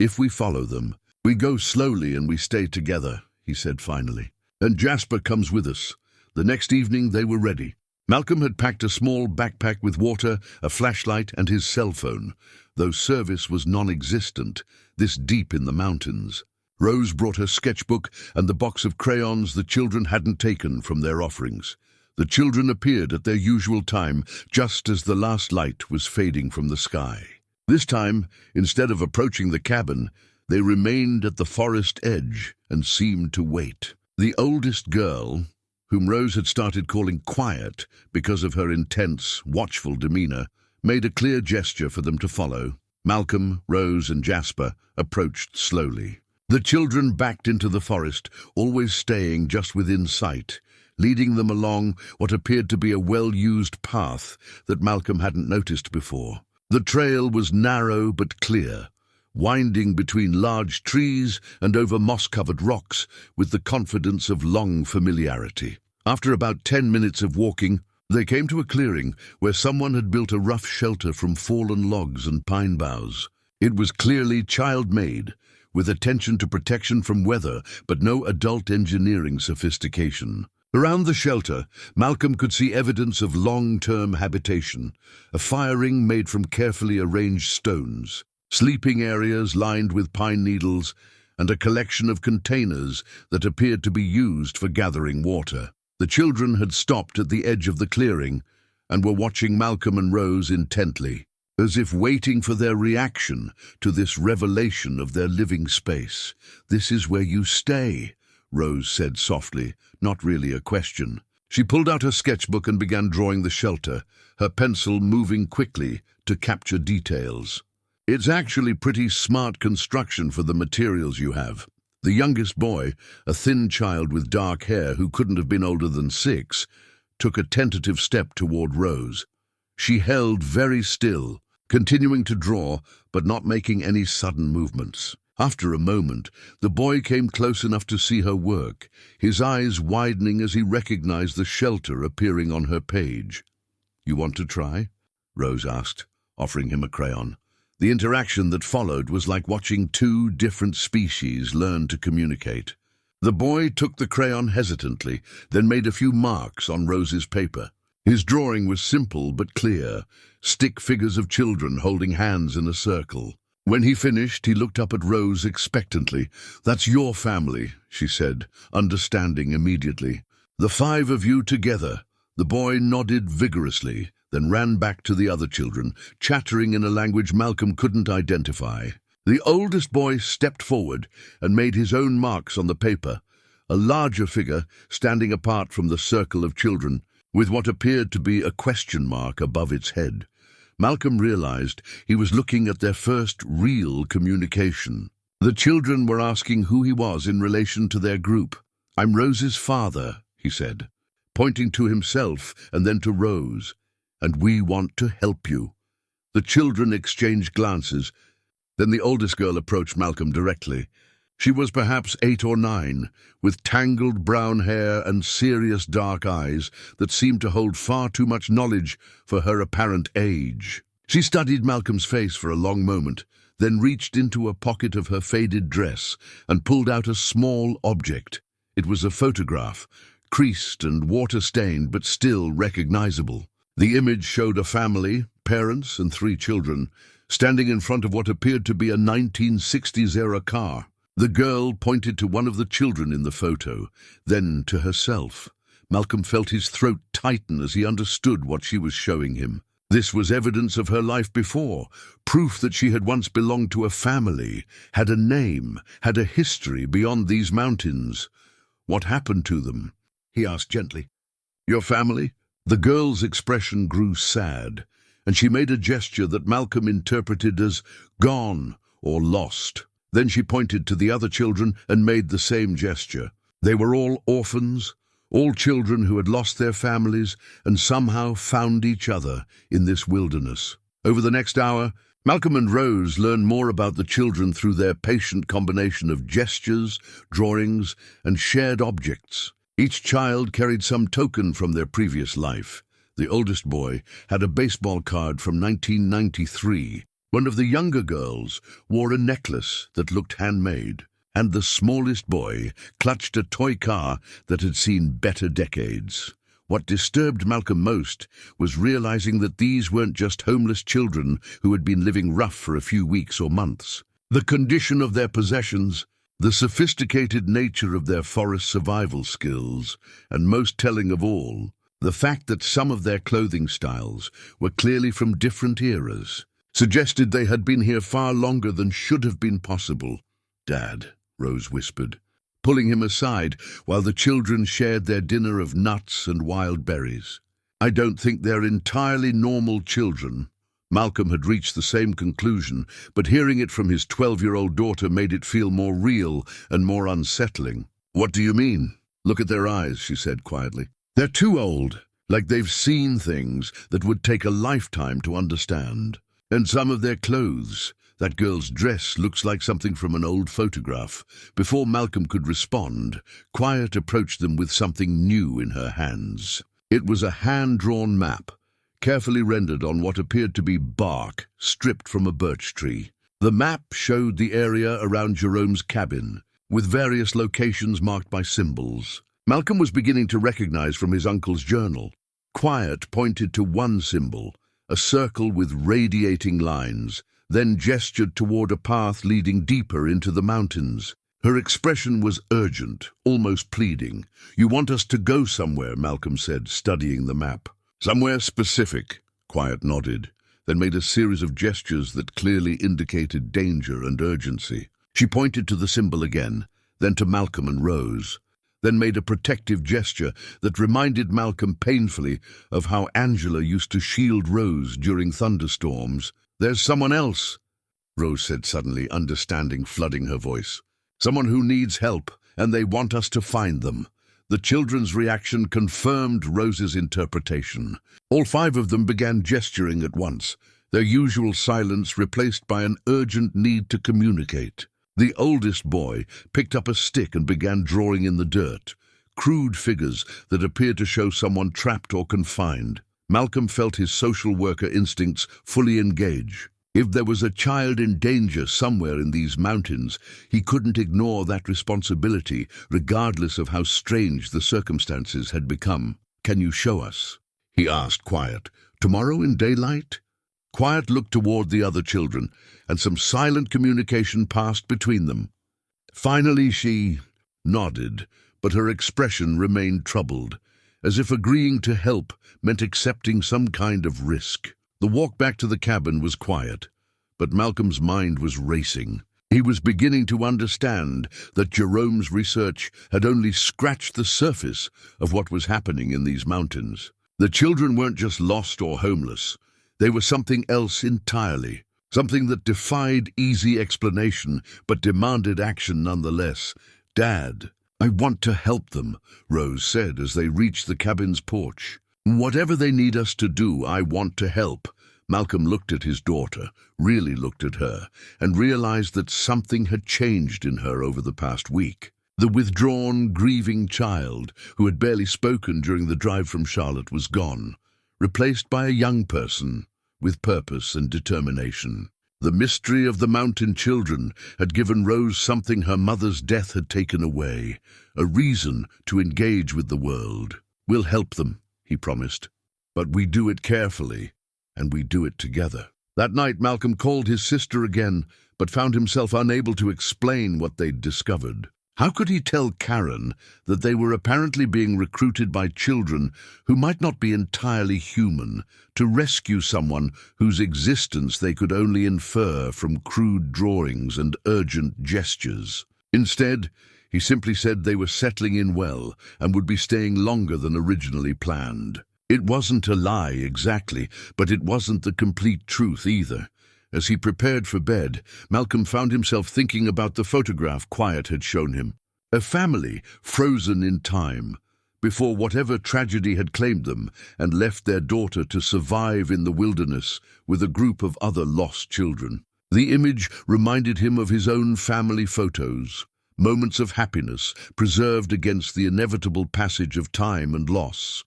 "If we follow them, we go slowly and we stay together," he said finally. "And Jasper comes with us." The next evening they were ready. Malcolm had packed a small backpack with water, a flashlight, and his cell phone, though service was non-existent, this deep in the mountains. Rose brought her sketchbook and the box of crayons the children hadn't taken from their offerings. The children appeared at their usual time, just as the last light was fading from the sky. This time, instead of approaching the cabin, they remained at the forest edge and seemed to wait. The oldest girl, whom Rose had started calling quiet because of her intense, watchful demeanor, made a clear gesture for them to follow. Malcolm, Rose, and Jasper approached slowly. The children backed into the forest, always staying just within sight, leading them along what appeared to be a well-used path that Malcolm hadn't noticed before. The trail was narrow but clear, winding between large trees and over moss-covered rocks with the confidence of long familiarity. After about 10 minutes of walking, they came to a clearing where someone had built a rough shelter from fallen logs and pine boughs. It was clearly child-made, with attention to protection from weather, but no adult engineering sophistication. Around the shelter, Malcolm could see evidence of long-term habitation, a fire ring made from carefully arranged stones, sleeping areas lined with pine needles, and a collection of containers that appeared to be used for gathering water. The children had stopped at the edge of the clearing and were watching Malcolm and Rose intently, as if waiting for their reaction to this revelation of their living space. "This is where you stay," Rose said softly, not really a question. She pulled out her sketchbook and began drawing the shelter, her pencil moving quickly to capture details. "It's actually pretty smart construction for the materials you have." The youngest boy, a thin child with dark hair who couldn't have been older than 6, took a tentative step toward Rose. She held very still, continuing to draw, but not making any sudden movements. After a moment, the boy came close enough to see her work, his eyes widening as he recognized the shelter appearing on her page. "You want to try?" Rose asked, offering him a crayon. The interaction that followed was like watching two different species learn to communicate. The boy took the crayon hesitantly, then made a few marks on Rose's paper. His drawing was simple but clear, stick figures of children holding hands in a circle. When he finished, he looked up at Rose expectantly. "That's your family," she said, understanding immediately. "The 5 of you together." The boy nodded vigorously, then ran back to the other children, chattering in a language Malcolm couldn't identify. The oldest boy stepped forward and made his own marks on the paper, a larger figure standing apart from the circle of children, with what appeared to be a question mark above its head. Malcolm realized he was looking at their first real communication. The children were asking who he was in relation to their group. "I'm Rose's father," he said, pointing to himself and then to Rose. "And we want to help you." The children exchanged glances. Then the oldest girl approached Malcolm directly. She was perhaps 8 or 9, with tangled brown hair and serious dark eyes that seemed to hold far too much knowledge for her apparent age. She studied Malcolm's face for a long moment, then reached into a pocket of her faded dress and pulled out a small object. It was a photograph, creased and water-stained but still recognizable. The image showed a family, parents and 3 children, standing in front of what appeared to be a 1960s-era car. The girl pointed to one of the children in the photo, then to herself. Malcolm felt his throat tighten as he understood what she was showing him. This was evidence of her life before, proof that she had once belonged to a family, had a name, had a history beyond these mountains. "What happened to them?" he asked gently. "Your family?" The girl's expression grew sad, and she made a gesture that Malcolm interpreted as gone or lost. Then she pointed to the other children and made the same gesture. They were all orphans, all children who had lost their families and somehow found each other in this wilderness. Over the next hour, Malcolm and Rose learned more about the children through their patient combination of gestures, drawings, and shared objects. Each child carried some token from their previous life. The oldest boy had a baseball card from 1993. One of the younger girls wore a necklace that looked handmade, and the smallest boy clutched a toy car that had seen better decades. What disturbed Malcolm most was realizing that these weren't just homeless children who had been living rough for a few weeks or months. The condition of their possessions, the sophisticated nature of their forest survival skills, and most telling of all, The fact that some of their clothing styles were clearly from different eras suggested they had been here far longer than should have been possible. "Dad," Rose whispered, pulling him aside while the children shared their dinner of nuts and wild berries. "I don't think they're entirely normal children." Malcolm had reached the same conclusion, but hearing it from his 12-year-old daughter made it feel more real and more unsettling. "What do you mean?" "Look at their eyes," she said quietly. "They're too old, like they've seen things that would take a lifetime to understand. And some of their clothes. That girl's dress looks like something from an old photograph." Before Malcolm could respond, Quiet approached them with something new in her hands. It was a hand-drawn map, carefully rendered on what appeared to be bark stripped from a birch tree. The map showed the area around Jerome's cabin, with various locations marked by symbols. Malcolm was beginning to recognize from his uncle's journal. Quiet pointed to one symbol, a circle with radiating lines, then gestured toward a path leading deeper into the mountains. Her expression was urgent, almost pleading. "You want us to go somewhere," Malcolm said, studying the map. "Somewhere specific," Quiet nodded, then made a series of gestures that clearly indicated danger and urgency. She pointed to the symbol again, then to Malcolm and Rose, then made a protective gesture that reminded Malcolm painfully of how Angela used to shield Rose during thunderstorms. "There's someone else," Rose said suddenly, understanding flooding her voice. "Someone who needs help, and they want us to find them." The children's reaction confirmed Rose's interpretation. All 5 of them began gesturing at once, their usual silence replaced by an urgent need to communicate. The oldest boy picked up a stick and began drawing in the dirt, crude figures that appeared to show someone trapped or confined. Malcolm felt his social worker instincts fully engage. If there was a child in danger somewhere in these mountains, he couldn't ignore that responsibility, regardless of how strange the circumstances had become. "Can you show us?" he asked Quiet. "Tomorrow in daylight?" Quiet looked toward the other children, and some silent communication passed between them. Finally she nodded, but her expression remained troubled, as if agreeing to help meant accepting some kind of risk. The walk back to the cabin was quiet, but Malcolm's mind was racing. He was beginning to understand that Jerome's research had only scratched the surface of what was happening in these mountains. The children weren't just lost or homeless. They were something else entirely, something that defied easy explanation but demanded action nonetheless. "Dad, I want to help them," Rose said as they reached the cabin's porch. "Whatever they need us to do, I want to help." Malcolm looked at his daughter, really looked at her, and realized that something had changed in her over the past week. The withdrawn, grieving child, who had barely spoken during the drive from Charlotte, was gone, replaced by a young person with purpose and determination. The mystery of the mountain children had given Rose something her mother's death had taken away, a reason to engage with the world. "We'll help them," he promised, "but we do it carefully, and we do it together." That night Malcolm called his sister again, but found himself unable to explain what they'd discovered. How could he tell Karen that they were apparently being recruited by children who might not be entirely human to rescue someone whose existence they could only infer from crude drawings and urgent gestures? Instead, he simply said they were settling in well and would be staying longer than originally planned. It wasn't a lie exactly, but it wasn't the complete truth either. As he prepared for bed, Malcolm found himself thinking about the photograph Quiet had shown him. A family frozen in time, before whatever tragedy had claimed them and left their daughter to survive in the wilderness with a group of other lost children. The image reminded him of his own family photos, moments of happiness preserved against the inevitable passage of time and loss.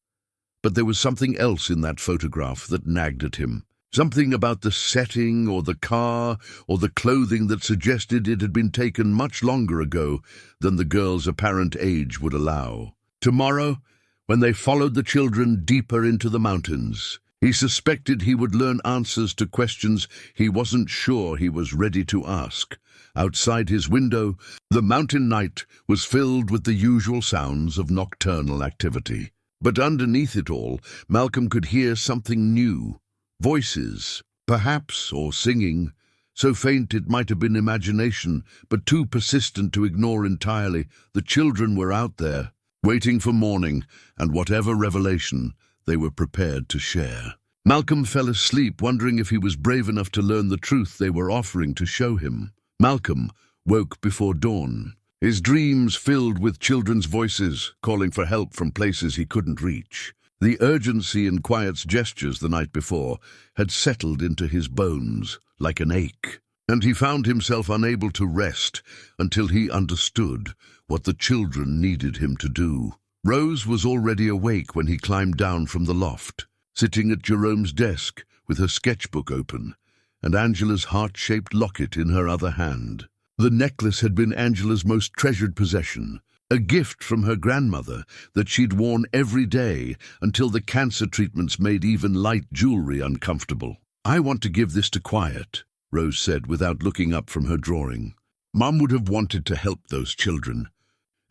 But there was something else in that photograph that nagged at him. Something about the setting or the car or the clothing that suggested it had been taken much longer ago than the girl's apparent age would allow. Tomorrow, when they followed the children deeper into the mountains, he suspected he would learn answers to questions he wasn't sure he was ready to ask. Outside his window, the mountain night was filled with the usual sounds of nocturnal activity. But underneath it all, Malcolm could hear something new. Voices, perhaps, or singing. So faint it might have been imagination, but too persistent to ignore entirely. The children were out there, waiting for morning, and whatever revelation, they were prepared to share. Malcolm fell asleep, wondering if he was brave enough to learn the truth they were offering to show him. Malcolm woke before dawn, his dreams filled with children's voices, calling for help from places he couldn't reach. The urgency in Quiet's gestures the night before had settled into his bones like an ache, and he found himself unable to rest until he understood what the children needed him to do. Rose was already awake when he climbed down from the loft, sitting at Jerome's desk with her sketchbook open and Angela's heart-shaped locket in her other hand. The necklace had been Angela's most treasured possession, a gift from her grandmother that she'd worn every day until the cancer treatments made even light jewelry uncomfortable. "I want to give this to Quiet," Rose said without looking up from her drawing. "Mom would have wanted to help those children.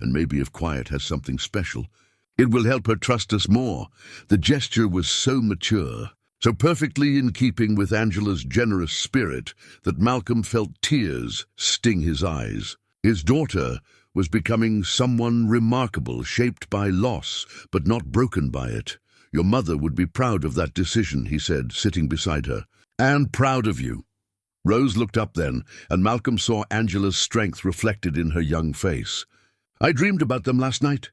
And maybe if Quiet has something special, it will help her trust us more." The gesture was so mature, so perfectly in keeping with Angela's generous spirit, that Malcolm felt tears sting his eyes. His daughter was becoming someone remarkable, shaped by loss, but not broken by it. "Your mother would be proud of that decision," he said, sitting beside her. "And proud of you." Rose looked up then, and Malcolm saw Angela's strength reflected in her young face. "I dreamed about them last night.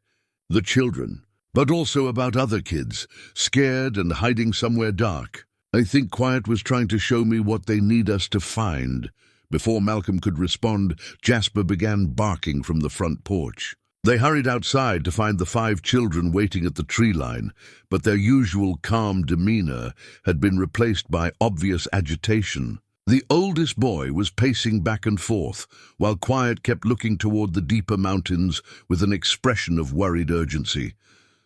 The children, but also about other kids, scared and hiding somewhere dark. I think Quiet was trying to show me what they need us to find." Before Malcolm could respond, Jasper began barking from the front porch. They hurried outside to find the 5 children waiting at the tree line, but their usual calm demeanor had been replaced by obvious agitation. The oldest boy was pacing back and forth, while Quiet kept looking toward the deeper mountains with an expression of worried urgency.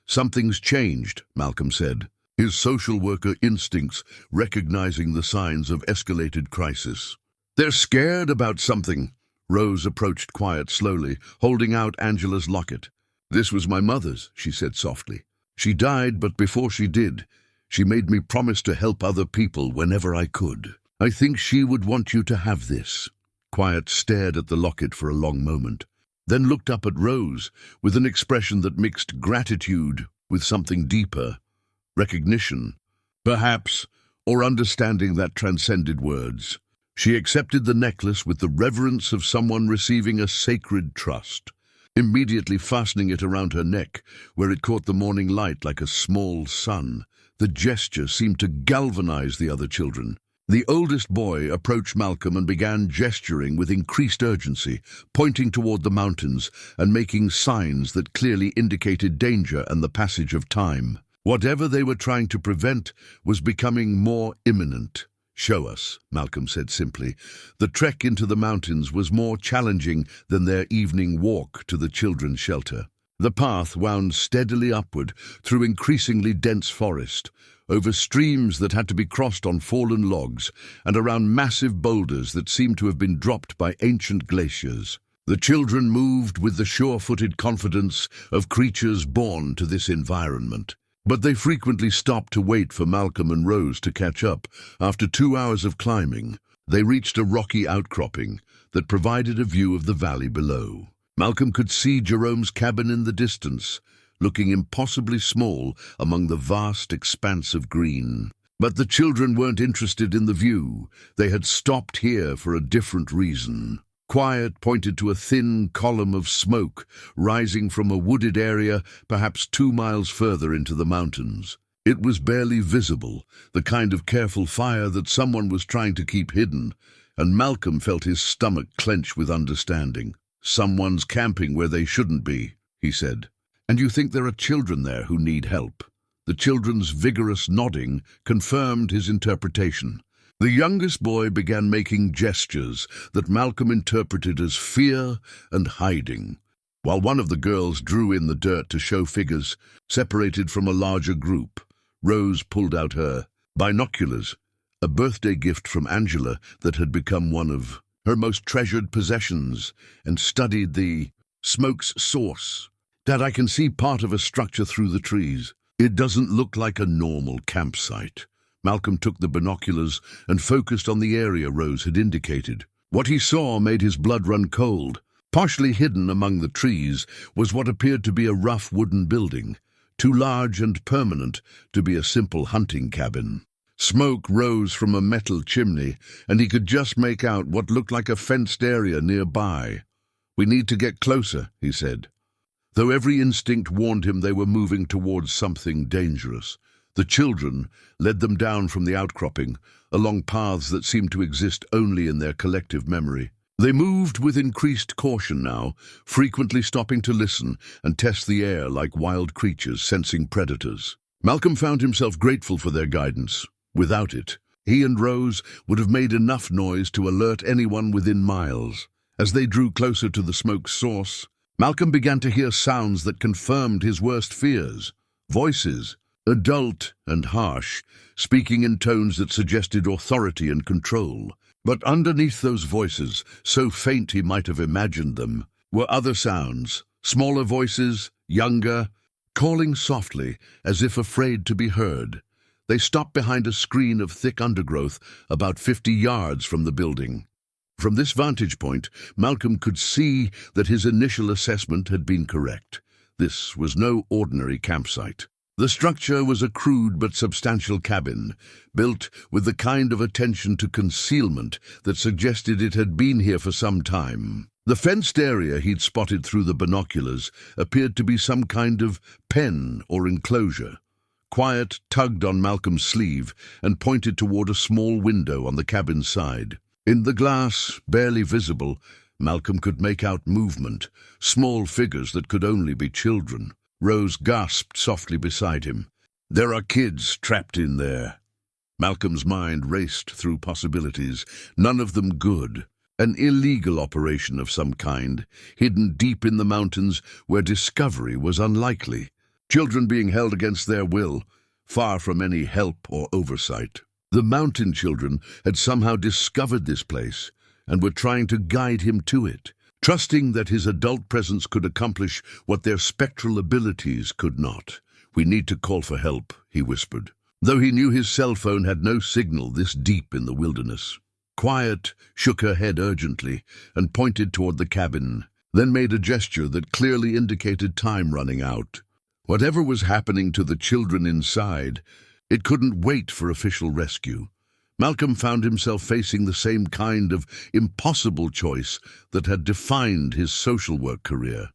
"Something's changed," Malcolm said, his social worker instincts recognizing the signs of escalated crisis. "They're scared about something." Rose approached Quiet slowly, holding out Angela's locket. "This was my mother's," she said softly. "She died, but before she did, she made me promise to help other people whenever I could. I think she would want you to have this." Quiet stared at the locket for a long moment, then looked up at Rose with an expression that mixed gratitude with something deeper, recognition, perhaps, or understanding that transcended words. She accepted the necklace with the reverence of someone receiving a sacred trust, immediately fastening it around her neck, where it caught the morning light like a small sun. The gesture seemed to galvanize the other children. The oldest boy approached Malcolm and began gesturing with increased urgency, pointing toward the mountains and making signs that clearly indicated danger and the passage of time. Whatever they were trying to prevent was becoming more imminent. "Show us," Malcolm said simply. The trek into the mountains was more challenging than their evening walk to the children's shelter. The path wound steadily upward through increasingly dense forest, over streams that had to be crossed on fallen logs, and around massive boulders that seemed to have been dropped by ancient glaciers. The children moved with the sure-footed confidence of creatures born to this environment. But they frequently stopped to wait for Malcolm and Rose to catch up. After 2 hours of climbing, they reached a rocky outcropping that provided a view of the valley below. Malcolm could see Jerome's cabin in the distance, looking impossibly small among the vast expanse of green. But the children weren't interested in the view. They had stopped here for a different reason. Quiet pointed to a thin column of smoke rising from a wooded area perhaps 2 miles further into the mountains. It was barely visible, the kind of careful fire that someone was trying to keep hidden, and Malcolm felt his stomach clench with understanding. "Someone's camping where they shouldn't be," he said. "And you think there are children there who need help?" The children's vigorous nodding confirmed his interpretation. The youngest boy began making gestures that Malcolm interpreted as fear and hiding, while one of the girls drew in the dirt to show figures separated from a larger group. Rose pulled out her binoculars, a birthday gift from Angela that had become one of her most treasured possessions, and studied the smoke's source. "Dad, I can see part of a structure through the trees." It doesn't look like a normal campsite. Malcolm took the binoculars and focused on the area Rose had indicated. What he saw made his blood run cold. Partially hidden among the trees was what appeared to be a rough wooden building, too large and permanent to be a simple hunting cabin. Smoke rose from a metal chimney, and he could just make out what looked like a fenced area nearby. "We need to get closer," he said. Though every instinct warned him they were moving towards something dangerous, the children led them down from the outcropping, along paths that seemed to exist only in their collective memory. They moved with increased caution now, frequently stopping to listen and test the air like wild creatures sensing predators. Malcolm found himself grateful for their guidance. Without it, he and Rose would have made enough noise to alert anyone within miles. As they drew closer to the smoke's source, Malcolm began to hear sounds that confirmed his worst fears. Voices, adult and harsh, speaking in tones that suggested authority and control. But underneath those voices, so faint he might have imagined them, were other sounds, smaller voices, younger, calling softly as if afraid to be heard. They stopped behind a screen of thick undergrowth about 50 yards from the building. From this vantage point, Malcolm could see that his initial assessment had been correct. This was no ordinary campsite. The structure was a crude but substantial cabin, built with the kind of attention to concealment that suggested it had been here for some time. The fenced area he'd spotted through the binoculars appeared to be some kind of pen or enclosure. Quiet tugged on Malcolm's sleeve and pointed toward a small window on the cabin's side. In the glass, barely visible, Malcolm could make out movement, small figures that could only be children. Rose gasped softly beside him. "There are kids trapped in there." Malcolm's mind raced through possibilities, none of them good. An illegal operation of some kind, hidden deep in the mountains where discovery was unlikely. Children being held against their will, far from any help or oversight. The mountain children had somehow discovered this place and were trying to guide him to it, trusting that his adult presence could accomplish what their spectral abilities could not. "We need to call for help," he whispered, though he knew his cell phone had no signal this deep in the wilderness. Quiet shook her head urgently and pointed toward the cabin, then made a gesture that clearly indicated time running out. Whatever was happening to the children inside, it couldn't wait for official rescue. Malcolm found himself facing the same kind of impossible choice that had defined his social work career.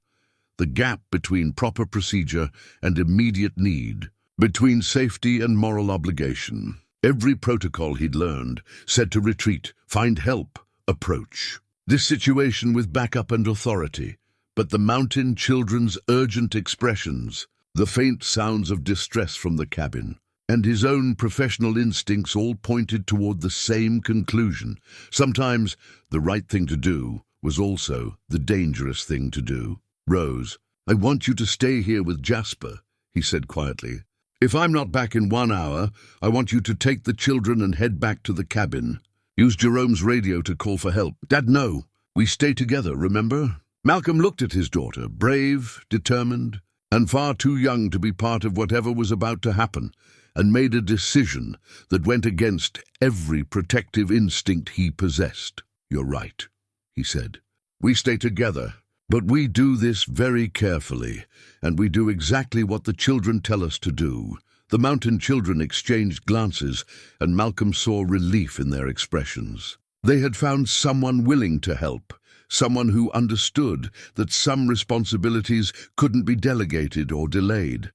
The gap between proper procedure and immediate need, between safety and moral obligation. Every protocol he'd learned said to retreat, find help, approach. This situation with backup and authority, but the mountain children's urgent expressions, the faint sounds of distress from the cabin, and his own professional instincts all pointed toward the same conclusion. Sometimes the right thing to do was also the dangerous thing to do. "Rose, I want you to stay here with Jasper," he said quietly. "If I'm not back in 1 hour, I want you to take the children and head back to the cabin. Use Jerome's radio to call for help." "Dad, no. We stay together, remember?" Malcolm looked at his daughter, brave, determined, and far too young to be part of whatever was about to happen, and made a decision that went against every protective instinct he possessed. "You're right," he said. "We stay together, but we do this very carefully, and we do exactly what the children tell us to do." The mountain children exchanged glances, and Malcolm saw relief in their expressions. They had found someone willing to help, someone who understood that some responsibilities couldn't be delegated or delayed.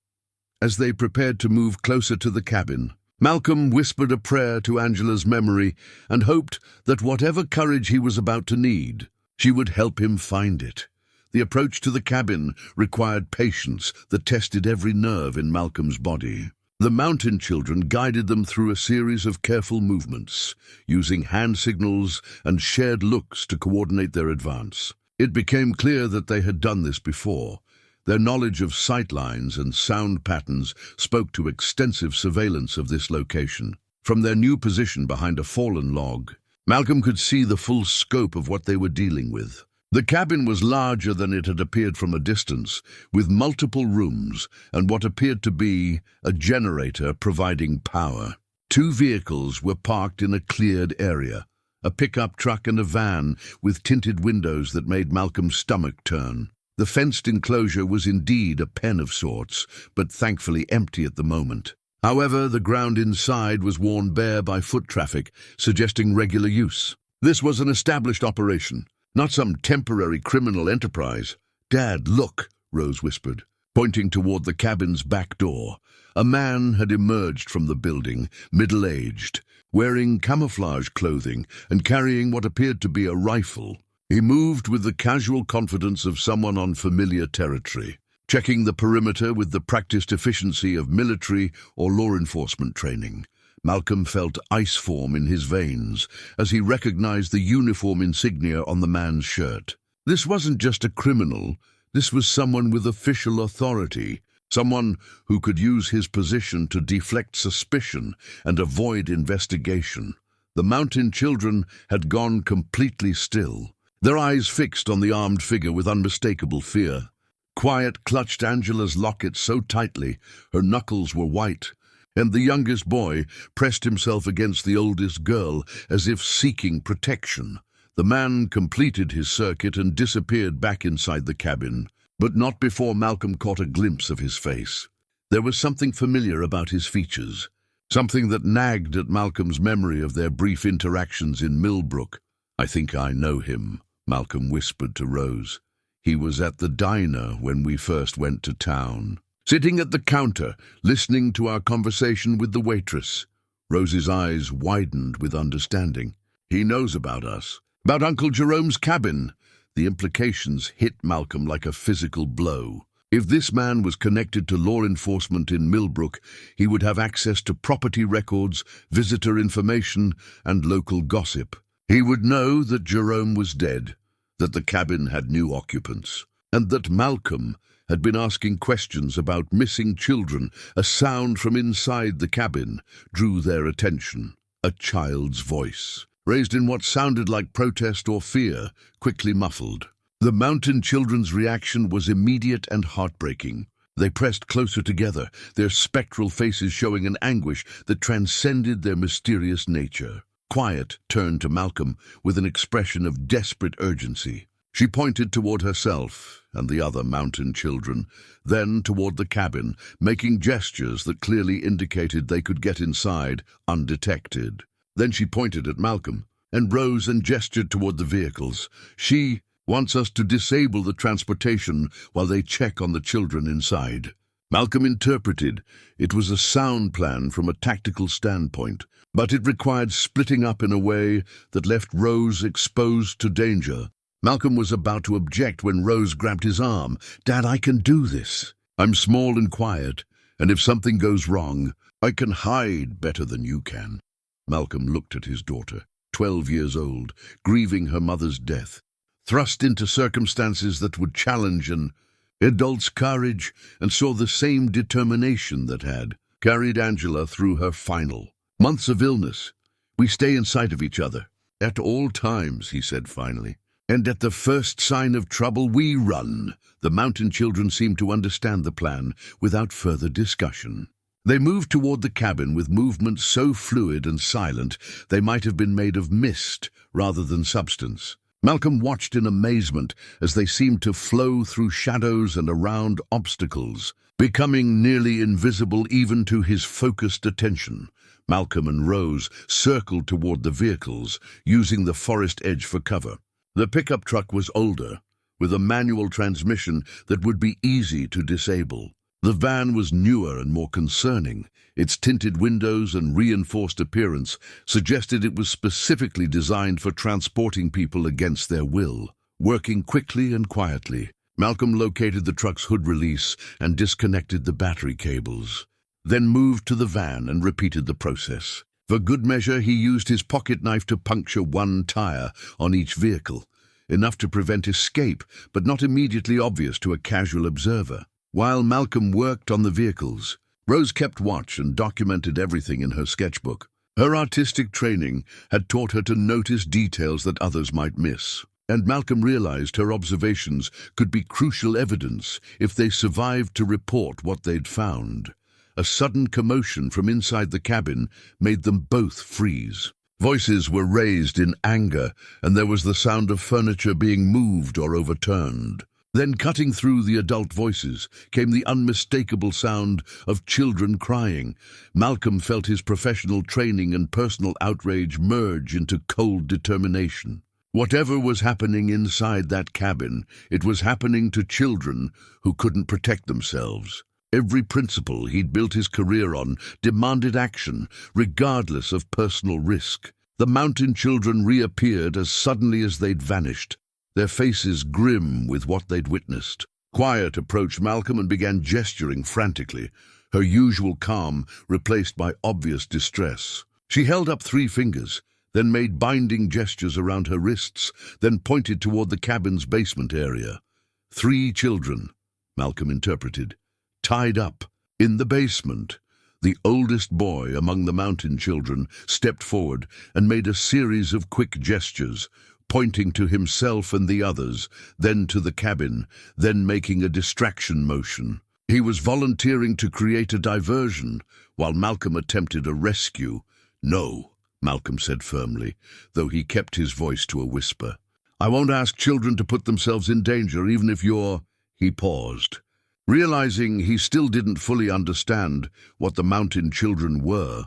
As they prepared to move closer to the cabin, Malcolm whispered a prayer to Angela's memory and hoped that whatever courage he was about to need, she would help him find it. The approach to the cabin required patience that tested every nerve in Malcolm's body. The mountain children guided them through a series of careful movements, using hand signals and shared looks to coordinate their advance. It became clear that they had done this before. Their knowledge of sight lines and sound patterns spoke to extensive surveillance of this location. From their new position behind a fallen log, Malcolm could see the full scope of what they were dealing with. The cabin was larger than it had appeared from a distance, with multiple rooms and what appeared to be a generator providing power. 2 vehicles were parked in a cleared area, a pickup truck and a van with tinted windows that made Malcolm's stomach turn. The fenced enclosure was indeed a pen of sorts, but thankfully empty at the moment. However, the ground inside was worn bare by foot traffic, suggesting regular use. This was an established operation, not some temporary criminal enterprise. "Dad, look," Rose whispered, pointing toward the cabin's back door. A man had emerged from the building, middle-aged, wearing camouflage clothing and carrying what appeared to be a rifle. He moved with the casual confidence of someone on familiar territory, checking the perimeter with the practiced efficiency of military or law enforcement training. Malcolm felt ice form in his veins as he recognized the uniform insignia on the man's shirt. This wasn't just a criminal, this was someone with official authority, someone who could use his position to deflect suspicion and avoid investigation. The mountain children had gone completely still, their eyes fixed on the armed figure with unmistakable fear. Quiet clutched Angela's locket so tightly her knuckles were white, and the youngest boy pressed himself against the oldest girl as if seeking protection. The man completed his circuit and disappeared back inside the cabin, but not before Malcolm caught a glimpse of his face. There was something familiar about his features, something that nagged at Malcolm's memory of their brief interactions in Millbrook. "I think I know him," Malcolm whispered to Rose. "He was at the diner when we first went to town, sitting at the counter, listening to our conversation with the waitress." Rose's eyes widened with understanding. "He knows about us, about Uncle Jerome's cabin." The implications hit Malcolm like a physical blow. If this man was connected to law enforcement in Millbrook, he would have access to property records, visitor information, and local gossip. He would know that Jerome was dead, that the cabin had new occupants, and that Malcolm had been asking questions about missing children. A sound from inside the cabin drew their attention. A child's voice, raised in what sounded like protest or fear, quickly muffled. The mountain children's reaction was immediate and heartbreaking. They pressed closer together, their spectral faces showing an anguish that transcended their mysterious nature. Quiet turned to Malcolm with an expression of desperate urgency. She pointed toward herself and the other mountain children, then toward the cabin, making gestures that clearly indicated they could get inside undetected. Then she pointed at Malcolm and rose and gestured toward the vehicles. "She wants us to disable the transportation while they check on the children inside." Malcolm interpreted it was a sound plan from a tactical standpoint, but it required splitting up in a way that left Rose exposed to danger. Malcolm was about to object when Rose grabbed his arm. "Dad, I can do this. I'm small and quiet, and if something goes wrong, I can hide better than you can." Malcolm looked at his daughter, 12 years old, grieving her mother's death, thrust into circumstances that would challenge an adult's courage, and saw the same determination that had carried Angela through her final months of illness. "We stay in sight of each other at all times," he said finally. "And at the first sign of trouble, we run." The mountain children seemed to understand the plan without further discussion. They moved toward the cabin with movements so fluid and silent they might have been made of mist rather than substance. Malcolm watched in amazement as they seemed to flow through shadows and around obstacles, becoming nearly invisible even to his focused attention. Malcolm and Rose circled toward the vehicles, using the forest edge for cover. The pickup truck was older, with a manual transmission that would be easy to disable. The van was newer and more concerning. Its tinted windows and reinforced appearance suggested it was specifically designed for transporting people against their will. Working quickly and quietly, Malcolm located the truck's hood release and disconnected the battery cables, then moved to the van and repeated the process. For good measure, he used his pocket knife to puncture one tire on each vehicle, enough to prevent escape, but not immediately obvious to a casual observer. While Malcolm worked on the vehicles, Rose kept watch and documented everything in her sketchbook. Her artistic training had taught her to notice details that others might miss. And Malcolm realized her observations could be crucial evidence if they survived to report what they'd found. A sudden commotion from inside the cabin made them both freeze. Voices were raised in anger, and there was the sound of furniture being moved or overturned. Then, cutting through the adult voices, came the unmistakable sound of children crying. Malcolm felt his professional training and personal outrage merge into cold determination. Whatever was happening inside that cabin, it was happening to children who couldn't protect themselves. Every principle he'd built his career on demanded action, regardless of personal risk. The mountain children reappeared as suddenly as they'd vanished, their faces grim with what they'd witnessed. Quiet approached Malcolm and began gesturing frantically, her usual calm replaced by obvious distress. She held up 3 fingers, then made binding gestures around her wrists, then pointed toward the cabin's basement area. 3 children, Malcolm interpreted, tied up in the basement. The oldest boy among the mountain children stepped forward and made a series of quick gestures, pointing to himself and the others, then to the cabin, then making a distraction motion. He was volunteering to create a diversion, while Malcolm attempted a rescue. "No," Malcolm said firmly, though he kept his voice to a whisper. "I won't ask children to put themselves in danger, even if you're—" He paused. Realizing he still didn't fully understand what the mountain children were,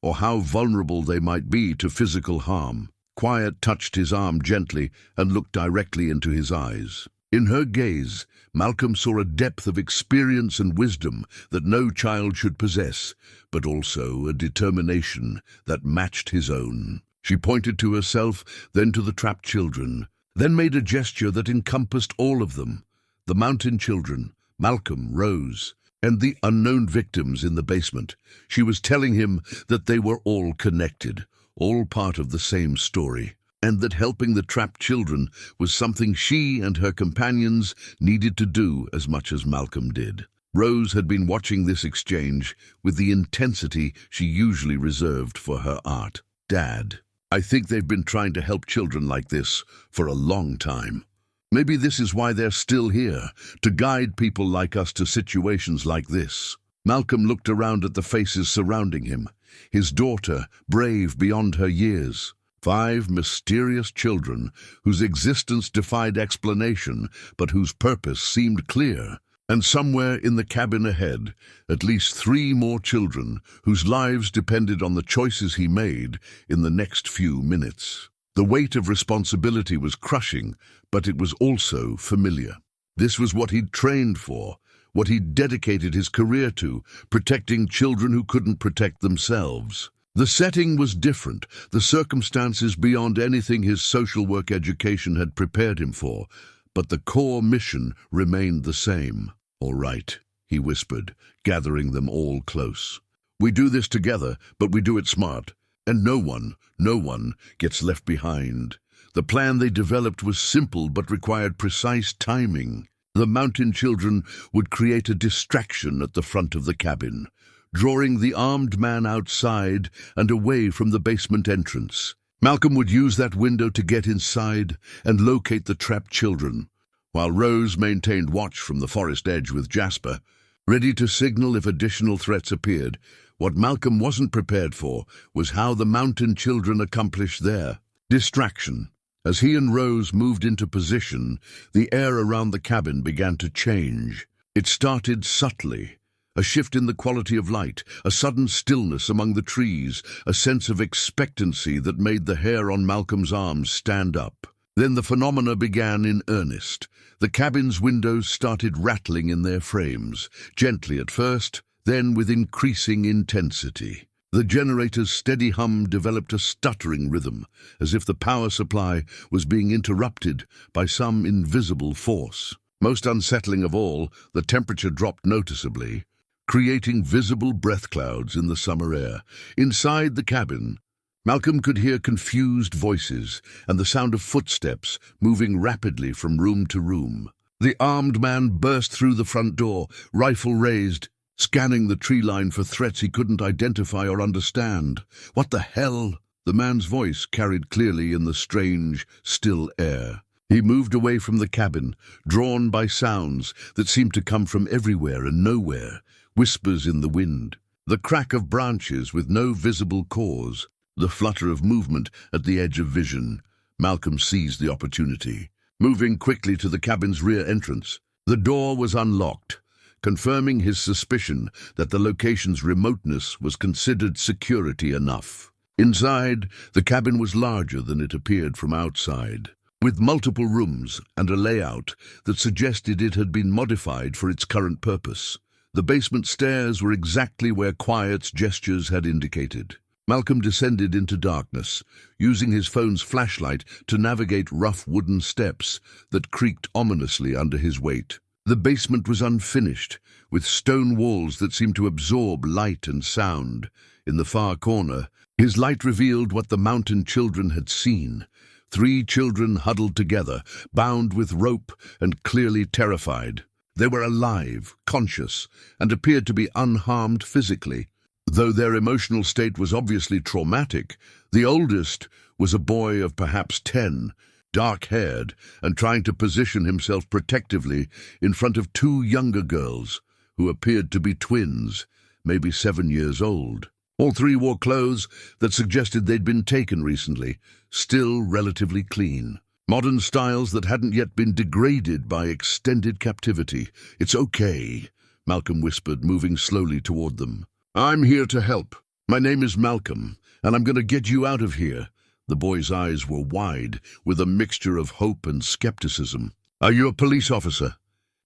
or how vulnerable they might be to physical harm, Quiet touched his arm gently and looked directly into his eyes. In her gaze, Malcolm saw a depth of experience and wisdom that no child should possess, but also a determination that matched his own. She pointed to herself, then to the trapped children, then made a gesture that encompassed all of them. The mountain children, Malcolm, Rose, and the unknown victims in the basement. She was telling him that they were all connected, all part of the same story, and that helping the trapped children was something she and her companions needed to do as much as Malcolm did. Rose had been watching this exchange with the intensity she usually reserved for her art. "Dad, I think they've been trying to help children like this for a long time. Maybe this is why they're still here, to guide people like us to situations like this." Malcolm looked around at the faces surrounding him, his daughter, brave beyond her years. 5 mysterious children whose existence defied explanation, but whose purpose seemed clear. And somewhere in the cabin ahead, at least 3 more children whose lives depended on the choices he made in the next few minutes. The weight of responsibility was crushing, but it was also familiar. This was what he'd trained for, what he'd dedicated his career to, protecting children who couldn't protect themselves. The setting was different, the circumstances beyond anything his social work education had prepared him for, but the core mission remained the same. "All right," he whispered, gathering them all close. "We do this together, but we do it smart. And no one gets left behind." The plan they developed was simple but required precise timing. The mountain children would create a distraction at the front of the cabin, drawing the armed man outside and away from the basement entrance. Malcolm would use that window to get inside and locate the trapped children, while Rose maintained watch from the forest edge with Jasper, ready to signal if additional threats appeared. What Malcolm wasn't prepared for was how the mountain children accomplished their distraction. As he and Rose moved into position, the air around the cabin began to change. It started subtly. A shift in the quality of light, a sudden stillness among the trees, a sense of expectancy that made the hair on Malcolm's arms stand up. Then the phenomena began in earnest. The cabin's windows started rattling in their frames, gently at first, then with increasing intensity. The generator's steady hum developed a stuttering rhythm, as if the power supply was being interrupted by some invisible force. Most unsettling of all, the temperature dropped noticeably, creating visible breath clouds in the summer air. Inside the cabin, Malcolm could hear confused voices and the sound of footsteps moving rapidly from room to room. The armed man burst through the front door, rifle raised, scanning the tree line for threats he couldn't identify or understand. "What the hell?" The man's voice carried clearly in the strange, still air. He moved away from the cabin, drawn by sounds that seemed to come from everywhere and nowhere, whispers in the wind, the crack of branches with no visible cause, the flutter of movement at the edge of vision. Malcolm seized the opportunity, moving quickly to the cabin's rear entrance. The door was unlocked, confirming his suspicion that the location's remoteness was considered security enough. Inside, the cabin was larger than it appeared from outside, with multiple rooms and a layout that suggested it had been modified for its current purpose. The basement stairs were exactly where Quiet's gestures had indicated. Malcolm descended into darkness, using his phone's flashlight to navigate rough wooden steps that creaked ominously under his weight. The basement was unfinished, with stone walls that seemed to absorb light and sound. In the far corner, his light revealed what the mountain children had seen. 3 children huddled together, bound with rope and clearly terrified. They were alive, conscious, and appeared to be unharmed physically. Though their emotional state was obviously traumatic, the oldest was a boy of perhaps 10, dark-haired, and trying to position himself protectively in front of 2 younger girls, who appeared to be twins, maybe 7 years old. All 3 wore clothes that suggested they'd been taken recently, still relatively clean. Modern styles that hadn't yet been degraded by extended captivity. "It's okay," Malcolm whispered, moving slowly toward them. "I'm here to help. My name is Malcolm, and I'm going to get you out of here." The boy's eyes were wide, with a mixture of hope and skepticism. "Are you a police officer?"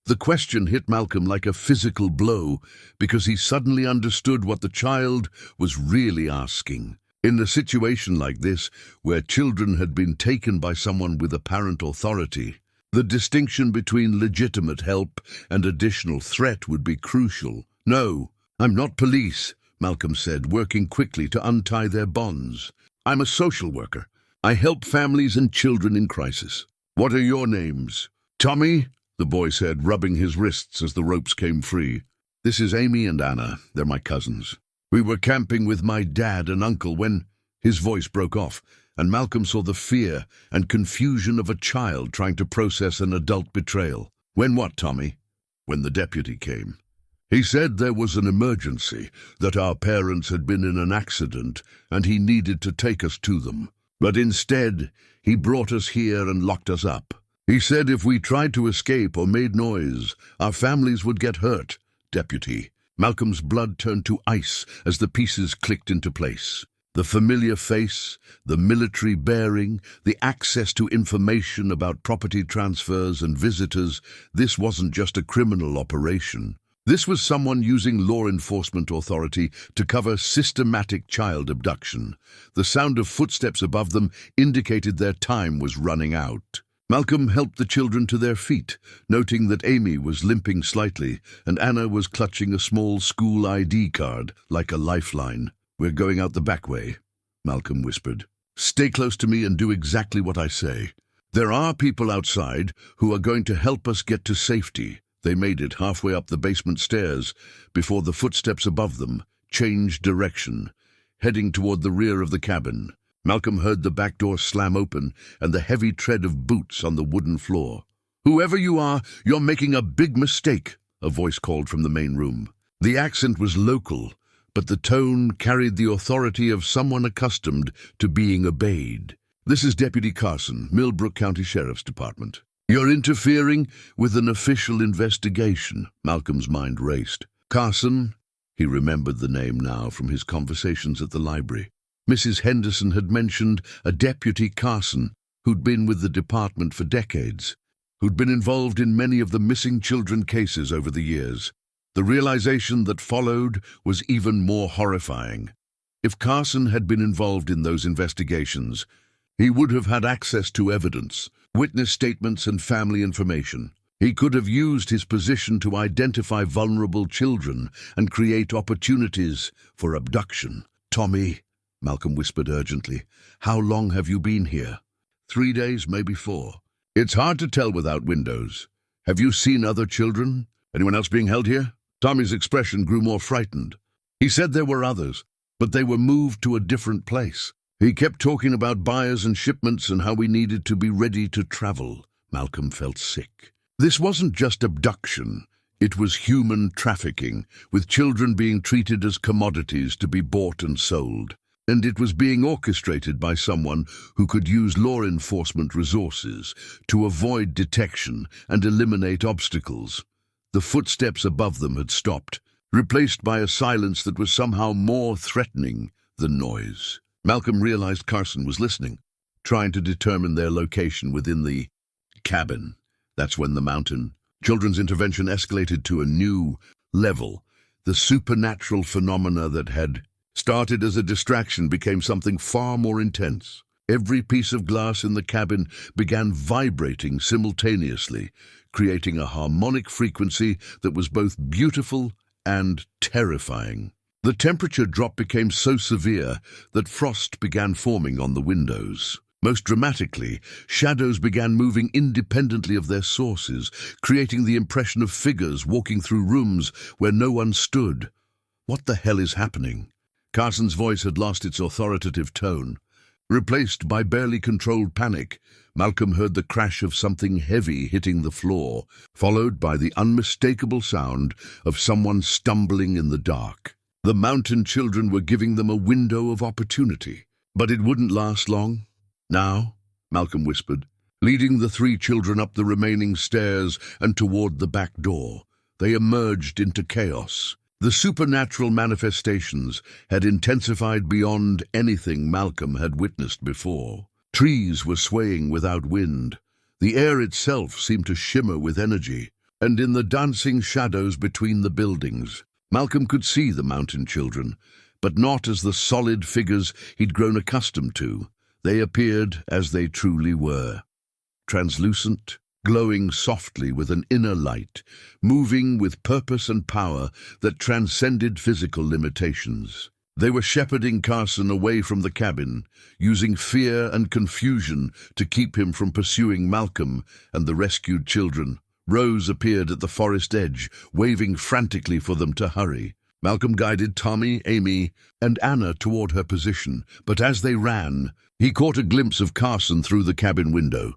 The question hit Malcolm like a physical blow, because he suddenly understood what the child was really asking. In a situation like this, where children had been taken by someone with apparent authority, the distinction between legitimate help and additional threat would be crucial. "No, I'm not police," Malcolm said, working quickly to untie their bonds. "I'm a social worker. I help families and children in crisis." "What are your names?" "Tommy," the boy said, rubbing his wrists as the ropes came free. "This is Amy and Anna. They're my cousins. We were camping with my dad and uncle when—" His voice broke off, and Malcolm saw the fear and confusion of a child trying to process an adult betrayal. "When what, Tommy?" "When the deputy came. He said there was an emergency, that our parents had been in an accident, and he needed to take us to them. But instead, he brought us here and locked us up. He said if we tried to escape or made noise, our families would get hurt." "Deputy." Malcolm's blood turned to ice as the pieces clicked into place. The familiar face, the military bearing, the access to information about property transfers and visitors. This wasn't just a criminal operation. This was someone using law enforcement authority to cover systematic child abduction. The sound of footsteps above them indicated their time was running out. Malcolm helped the children to their feet, noting that Amy was limping slightly and Anna was clutching a small school ID card, like a lifeline. "We're going out the back way," Malcolm whispered. "Stay close to me and do exactly what I say. There are people outside who are going to help us get to safety." They made it halfway up the basement stairs before the footsteps above them changed direction, heading toward the rear of the cabin. Malcolm heard the back door slam open and the heavy tread of boots on the wooden floor. "Whoever you are, you're making a big mistake," a voice called from the main room. The accent was local, but the tone carried the authority of someone accustomed to being obeyed. "This is Deputy Carson, Millbrook County Sheriff's Department. You're interfering with an official investigation." Malcolm's mind raced. "Carson?" He remembered the name now from his conversations at the library. Mrs. Henderson had mentioned a Deputy Carson who'd been with the department for decades, who'd been involved in many of the missing children cases over the years. The realization that followed was even more horrifying. If Carson had been involved in those investigations, he would have had access to evidence, witness statements and family information. He could have used his position to identify vulnerable children and create opportunities for abduction. "Tommy," Malcolm whispered urgently, "how long have you been here?" 3 days, maybe 4. "It's hard to tell without windows. Have you seen other children? Anyone else being held here?" Tommy's expression grew more frightened. He said there were others, but they were moved to a different place. He kept talking about buyers and shipments and how we needed to be ready to travel. Malcolm felt sick. This wasn't just abduction. It was human trafficking, with children being treated as commodities to be bought and sold. And it was being orchestrated by someone who could use law enforcement resources to avoid detection and eliminate obstacles. The footsteps above them had stopped, replaced by a silence that was somehow more threatening than noise. Malcolm realized Carson was listening, trying to determine their location within the cabin. That's when the mountain children's intervention escalated to a new level. The supernatural phenomena that had started as a distraction became something far more intense. Every piece of glass in the cabin began vibrating simultaneously, creating a harmonic frequency that was both beautiful and terrifying. The temperature drop became so severe that frost began forming on the windows. Most dramatically, shadows began moving independently of their sources, creating the impression of figures walking through rooms where no one stood. What the hell is happening? Carson's voice had lost its authoritative tone. Replaced by barely controlled panic, Malcolm heard the crash of something heavy hitting the floor, followed by the unmistakable sound of someone stumbling in the dark. The mountain children were giving them a window of opportunity. But it wouldn't last long. "Now," Malcolm whispered, leading the three children up the remaining stairs and toward the back door. They emerged into chaos. The supernatural manifestations had intensified beyond anything Malcolm had witnessed before. Trees were swaying without wind. The air itself seemed to shimmer with energy. And in the dancing shadows between the buildings, Malcolm could see the mountain children, but not as the solid figures he'd grown accustomed to. They appeared as they truly were. Translucent, glowing softly with an inner light, moving with purpose and power that transcended physical limitations. They were shepherding Carson away from the cabin, using fear and confusion to keep him from pursuing Malcolm and the rescued children. Rose appeared at the forest edge, waving frantically for them to hurry. Malcolm guided Tommy, Amy, and Anna toward her position, but as they ran, he caught a glimpse of Carson through the cabin window.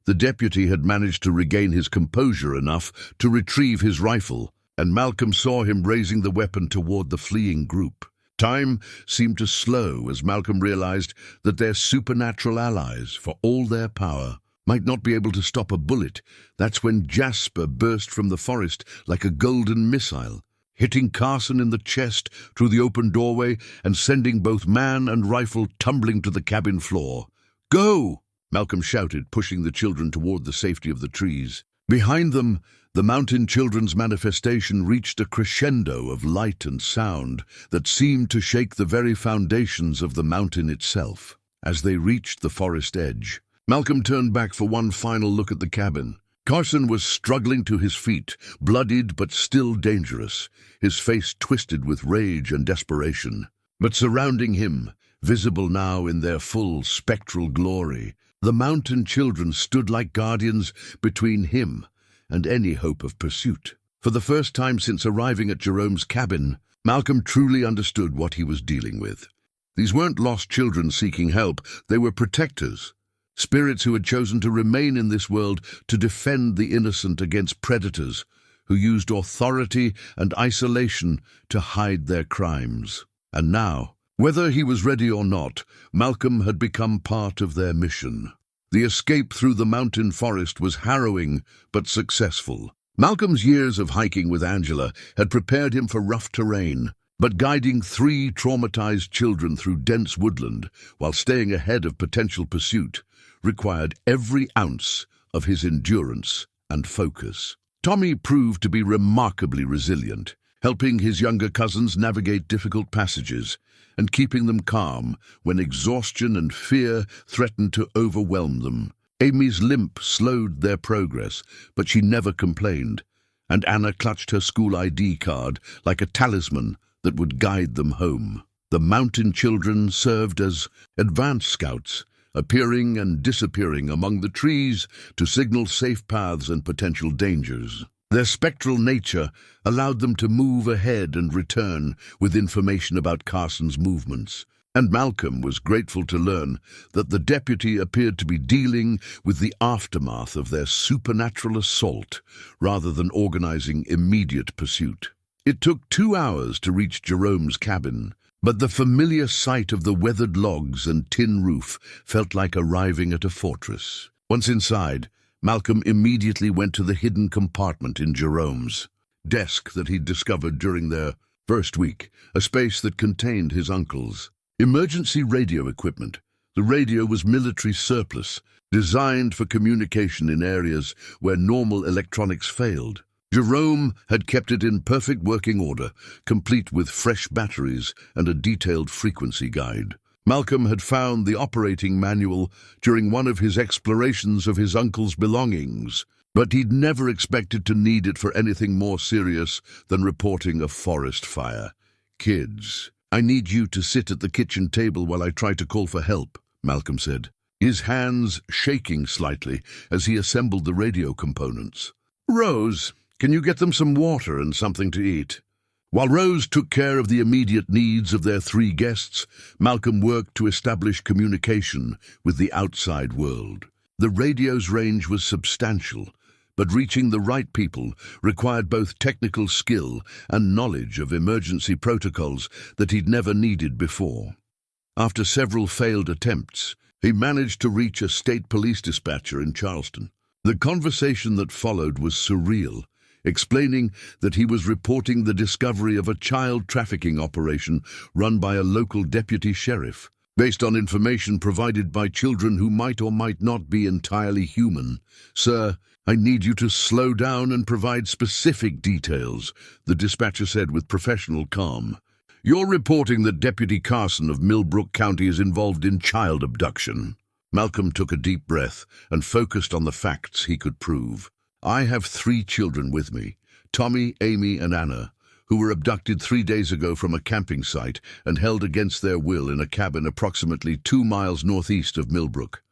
The deputy had managed to regain his composure enough to retrieve his rifle, and Malcolm saw him raising the weapon toward the fleeing group. Time seemed to slow as Malcolm realized that their supernatural allies, for all their power, might not be able to stop a bullet. That's when Jasper burst from the forest like a golden missile, hitting Carson in the chest through the open doorway and sending both man and rifle tumbling to the cabin floor. "Go!" Malcolm shouted, pushing the children toward the safety of the trees. Behind them, the mountain children's manifestation reached a crescendo of light and sound that seemed to shake the very foundations of the mountain itself. As they reached the forest edge, Malcolm turned back for one final look at the cabin. Carson was struggling to his feet, bloodied but still dangerous, his face twisted with rage and desperation. But surrounding him, visible now in their full spectral glory, the mountain children stood like guardians between him and any hope of pursuit. For the first time since arriving at Jerome's cabin, Malcolm truly understood what he was dealing with. These weren't lost children seeking help, they were protectors. Spirits who had chosen to remain in this world to defend the innocent against predators, who used authority and isolation to hide their crimes. And now, whether he was ready or not, Malcolm had become part of their mission. The escape through the mountain forest was harrowing but successful. Malcolm's years of hiking with Angela had prepared him for rough terrain, but guiding three traumatized children through dense woodland while staying ahead of potential pursuit required every ounce of his endurance and focus. Tommy proved to be remarkably resilient, helping his younger cousins navigate difficult passages and keeping them calm when exhaustion and fear threatened to overwhelm them. Amy's limp slowed their progress, but she never complained, and Anna clutched her school ID card like a talisman that would guide them home. The mountain children served as advance scouts, appearing and disappearing among the trees to signal safe paths and potential dangers. Their spectral nature allowed them to move ahead and return with information about Carson's movements. And Malcolm was grateful to learn that the deputy appeared to be dealing with the aftermath of their supernatural assault rather than organizing immediate pursuit. It took 2 hours to reach Jerome's cabin, but the familiar sight of the weathered logs and tin roof felt like arriving at a fortress. Once inside, Malcolm immediately went to the hidden compartment in Jerome's desk that he'd discovered during their first week, a space that contained his uncle's emergency radio equipment. The radio was military surplus, designed for communication in areas where normal electronics failed. Jerome had kept it in perfect working order, complete with fresh batteries and a detailed frequency guide. Malcolm had found the operating manual during one of his explorations of his uncle's belongings, but he'd never expected to need it for anything more serious than reporting a forest fire. "Kids, I need you to sit at the kitchen table while I try to call for help," Malcolm said, his hands shaking slightly as he assembled the radio components. "Rose, can you get them some water and something to eat?" While Rose took care of the immediate needs of their 3 guests, Malcolm worked to establish communication with the outside world. The radio's range was substantial, but reaching the right people required both technical skill and knowledge of emergency protocols that he'd never needed before. After several failed attempts, he managed to reach a state police dispatcher in Charleston. The conversation that followed was surreal, explaining that he was reporting the discovery of a child trafficking operation run by a local deputy sheriff, based on information provided by children who might or might not be entirely human. "Sir, I need you to slow down and provide specific details," the dispatcher said with professional calm. "You're reporting that Deputy Carson of Millbrook County is involved in child abduction." Malcolm took a deep breath and focused on the facts he could prove. "I have 3 children with me, Tommy, Amy, and Anna, who were abducted 3 days ago from a camping site and held against their will in a cabin approximately 2 miles northeast of Millbrook.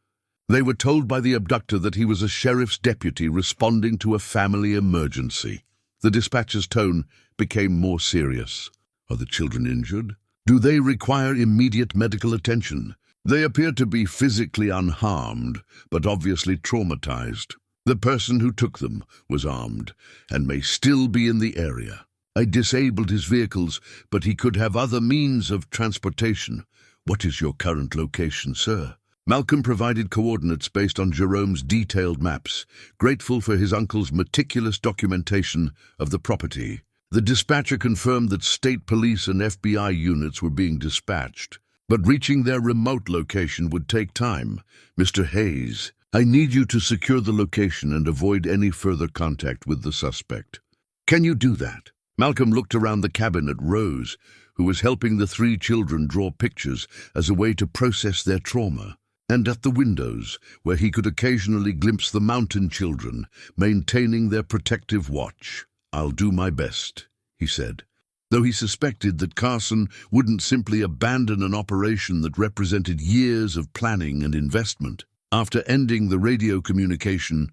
They were told by the abductor that he was a sheriff's deputy responding to a family emergency." The dispatcher's tone became more serious. "Are the children injured? Do they require immediate medical attention?" "They appear to be physically unharmed, but obviously traumatized. The person who took them was armed and may still be in the area. I disabled his vehicles, but he could have other means of transportation. What is your current location, sir?" Malcolm provided coordinates based on Jerome's detailed maps, grateful for his uncle's meticulous documentation of the property. The dispatcher confirmed that state police and FBI units were being dispatched, but reaching their remote location would take time. "Mr. Hayes, I need you to secure the location and avoid any further contact with the suspect." "Can you do that?" Malcolm looked around the cabin at Rose, who was helping the 3 children draw pictures as a way to process their trauma, and at the windows, where he could occasionally glimpse the mountain children, maintaining their protective watch. "I'll do my best," he said, though he suspected that Carson wouldn't simply abandon an operation that represented years of planning and investment. After ending the radio communication,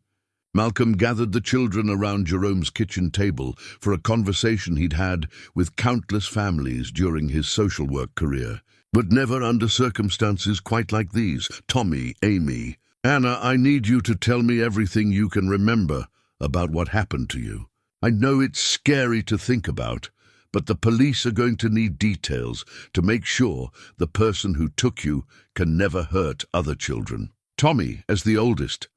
Malcolm gathered the children around Jerome's kitchen table for a conversation he'd had with countless families during his social work career, but never under circumstances quite like these. "Tommy, Amy, Anna, I need you to tell me everything you can remember about what happened to you. I know it's scary to think about, but the police are going to need details to make sure the person who took you can never hurt other children." Tommy, as the oldest,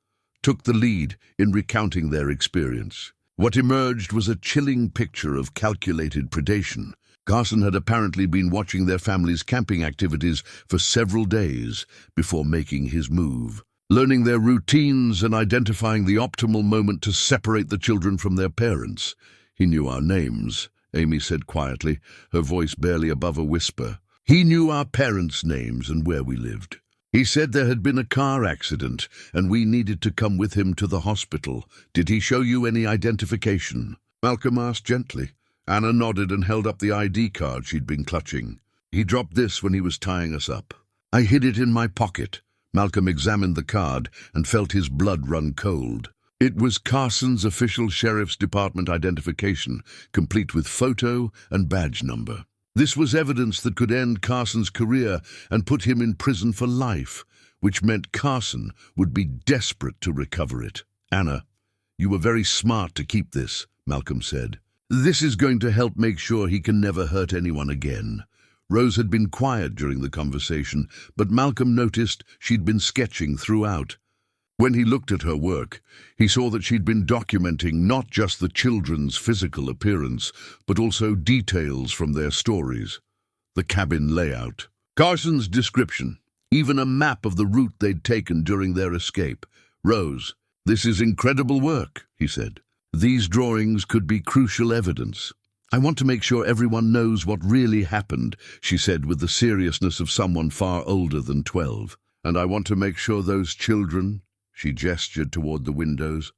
took the lead in recounting their experience. What emerged was a chilling picture of calculated predation. Carson had apparently been watching their family's camping activities for several days before making his move. Learning their routines and identifying the optimal moment to separate the children from their parents. "He knew our names," Amy said quietly, her voice barely above a whisper. "He knew our parents' names and where we lived. He said there had been a car accident and we needed to come with him to the hospital. Did he show you any identification?" Malcolm asked gently. Anna nodded and held up the ID card she'd been clutching. "He dropped this when he was tying us up. I hid it in my pocket." Malcolm examined the card and felt his blood run cold. It was Carson's official sheriff's department identification, complete with photo and badge number. This was evidence that could end Carson's career and put him in prison for life, which meant Carson would be desperate to recover it. "Anna, you were very smart to keep this," Malcolm said. "This is going to help make sure he can never hurt anyone again." Rose had been quiet during the conversation, but Malcolm noticed she'd been sketching throughout. When he looked at her work, he saw that she'd been documenting not just the children's physical appearance, but also details from their stories. The cabin layout, Carson's description, even a map of the route they'd taken during their escape. "Rose, this is incredible work," he said. "These drawings could be crucial evidence." "I want to make sure everyone knows what really happened," she said with the seriousness of someone far older than 12. "And I want to make sure those children," she gestured toward the windows,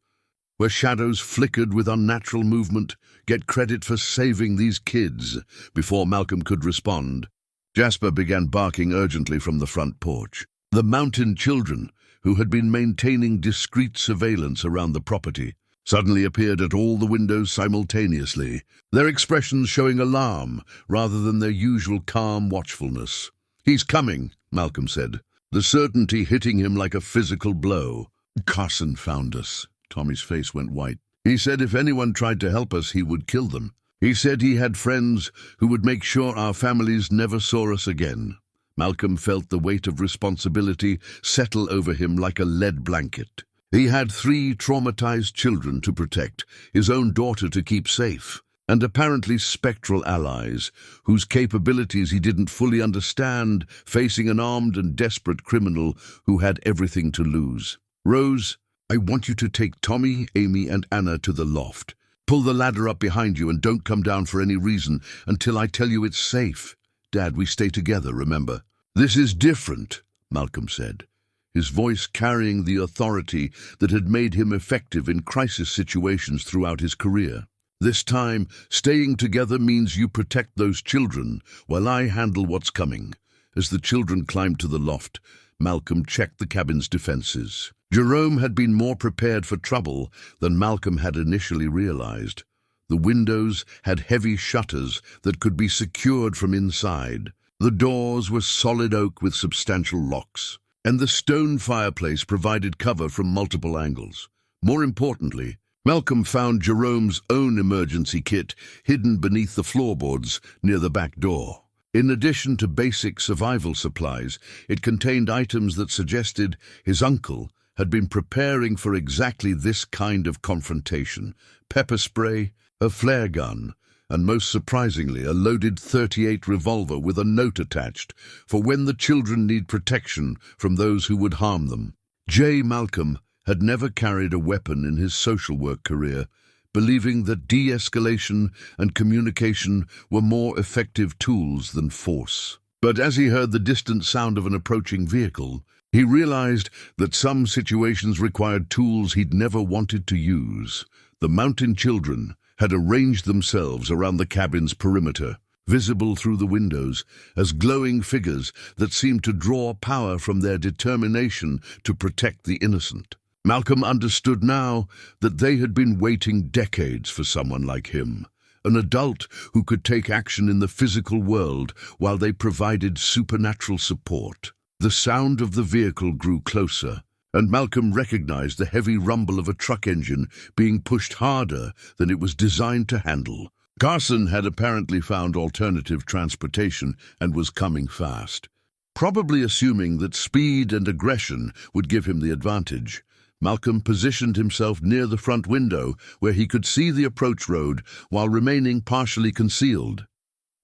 where shadows flickered with unnatural movement, "get credit for saving these kids." Before Malcolm could respond, Jasper began barking urgently from the front porch. The mountain children, who had been maintaining discreet surveillance around the property, suddenly appeared at all the windows simultaneously, their expressions showing alarm rather than their usual calm watchfulness. "He's coming," Malcolm said, the certainty hitting him like a physical blow. "Carson found us." Tommy's face went white. "He said if anyone tried to help us, he would kill them. He said he had friends who would make sure our families never saw us again." Malcolm felt the weight of responsibility settle over him like a lead blanket. He had 3 traumatized children to protect, his own daughter to keep safe, and apparently spectral allies, whose capabilities he didn't fully understand, facing an armed and desperate criminal who had everything to lose. "Rose, I want you to take Tommy, Amy, and Anna to the loft. Pull the ladder up behind you and don't come down for any reason until I tell you it's safe. Dad, we stay together, remember?" "This is different," Malcolm said, his voice carrying the authority that had made him effective in crisis situations throughout his career. "This time, staying together means you protect those children while I handle what's coming." As the children climbed to the loft, Malcolm checked the cabin's defenses. Jerome had been more prepared for trouble than Malcolm had initially realized. The windows had heavy shutters that could be secured from inside. The doors were solid oak with substantial locks, and the stone fireplace provided cover from multiple angles. More importantly, Malcolm found Jerome's own emergency kit hidden beneath the floorboards near the back door. In addition to basic survival supplies, it contained items that suggested his uncle had been preparing for exactly this kind of confrontation: pepper spray, a flare gun, and most surprisingly, a loaded .38 revolver with a note attached for when the children need protection from those who would harm them. J. Malcolm had never carried a weapon in his social work career, believing that de-escalation and communication were more effective tools than force. But as he heard the distant sound of an approaching vehicle, he realized that some situations required tools he'd never wanted to use. The mountain children had arranged themselves around the cabin's perimeter, visible through the windows as glowing figures that seemed to draw power from their determination to protect the innocent. Malcolm understood now that they had been waiting decades for someone like him, an adult who could take action in the physical world while they provided supernatural support. The sound of the vehicle grew closer, and Malcolm recognized the heavy rumble of a truck engine being pushed harder than it was designed to handle. Carson had apparently found alternative transportation and was coming fast. Probably assuming that speed and aggression would give him the advantage, Malcolm positioned himself near the front window where he could see the approach road while remaining partially concealed.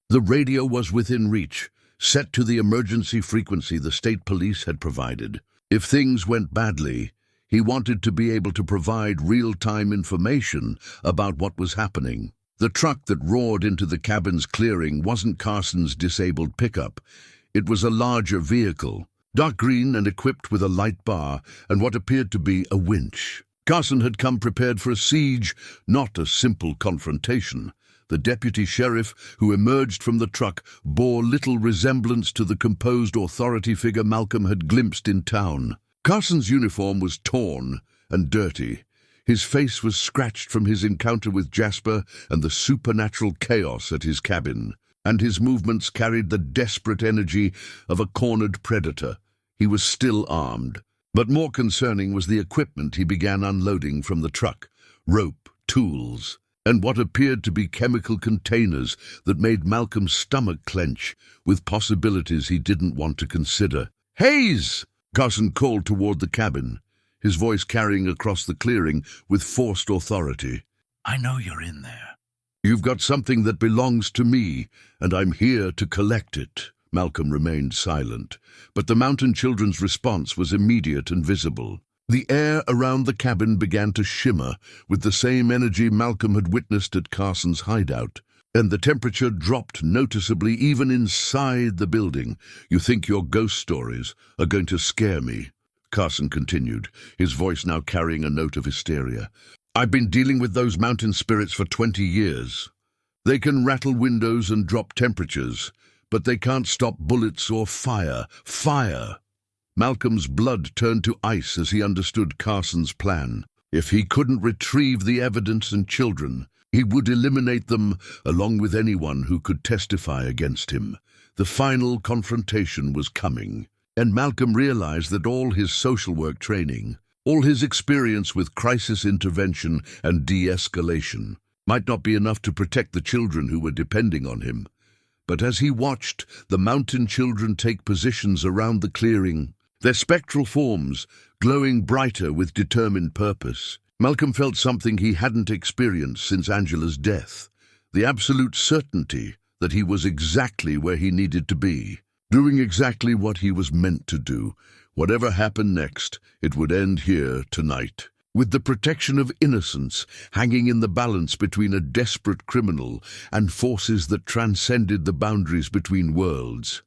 The radio was within reach, set to the emergency frequency the state police had provided. If things went badly, he wanted to be able to provide real-time information about what was happening. The truck that roared into the cabin's clearing wasn't Carson's disabled pickup. It was a larger vehicle, dark green and equipped with a light bar and what appeared to be a winch. Carson had come prepared for a siege, not a simple confrontation. The deputy sheriff who emerged from the truck bore little resemblance to the composed authority figure Malcolm had glimpsed in town. Carson's uniform was torn and dirty. His face was scratched from his encounter with Jasper and the supernatural chaos at his cabin. and his movements carried the desperate energy of a cornered predator. He was still armed, but more concerning was the equipment he began unloading from the truck: rope, tools, and what appeared to be chemical containers that made Malcolm's stomach clench with possibilities he didn't want to consider. "Hayes!" Carson called toward the cabin, his voice carrying across the clearing with forced authority. "I know you're in there." "You've got something that belongs to me, and I'm here to collect it." Malcolm remained silent, but the mountain children's response was immediate and visible. The air around the cabin began to shimmer with the same energy Malcolm had witnessed at Carson's hideout, and the temperature dropped noticeably even inside the building. "You think your ghost stories are going to scare me?" Carson continued, his voice now carrying a note of hysteria. "I've been dealing with those mountain spirits for 20 years. They can rattle windows and drop temperatures, but they can't stop bullets or fire. Fire!" Malcolm's blood turned to ice as he understood Carson's plan. If he couldn't retrieve the evidence and children, he would eliminate them along with anyone who could testify against him. The final confrontation was coming, and Malcolm realized that all his social work training, all his experience with crisis intervention and de-escalation, might not be enough to protect the children who were depending on him. But as he watched the mountain children take positions around the clearing, their spectral forms glowing brighter with determined purpose, Malcolm felt something he hadn't experienced since Angela's death: the absolute certainty that he was exactly where he needed to be, doing exactly what he was meant to do. Whatever happened next, it would end here tonight, with the protection of innocence hanging in the balance between a desperate criminal and forces that transcended the boundaries between worlds.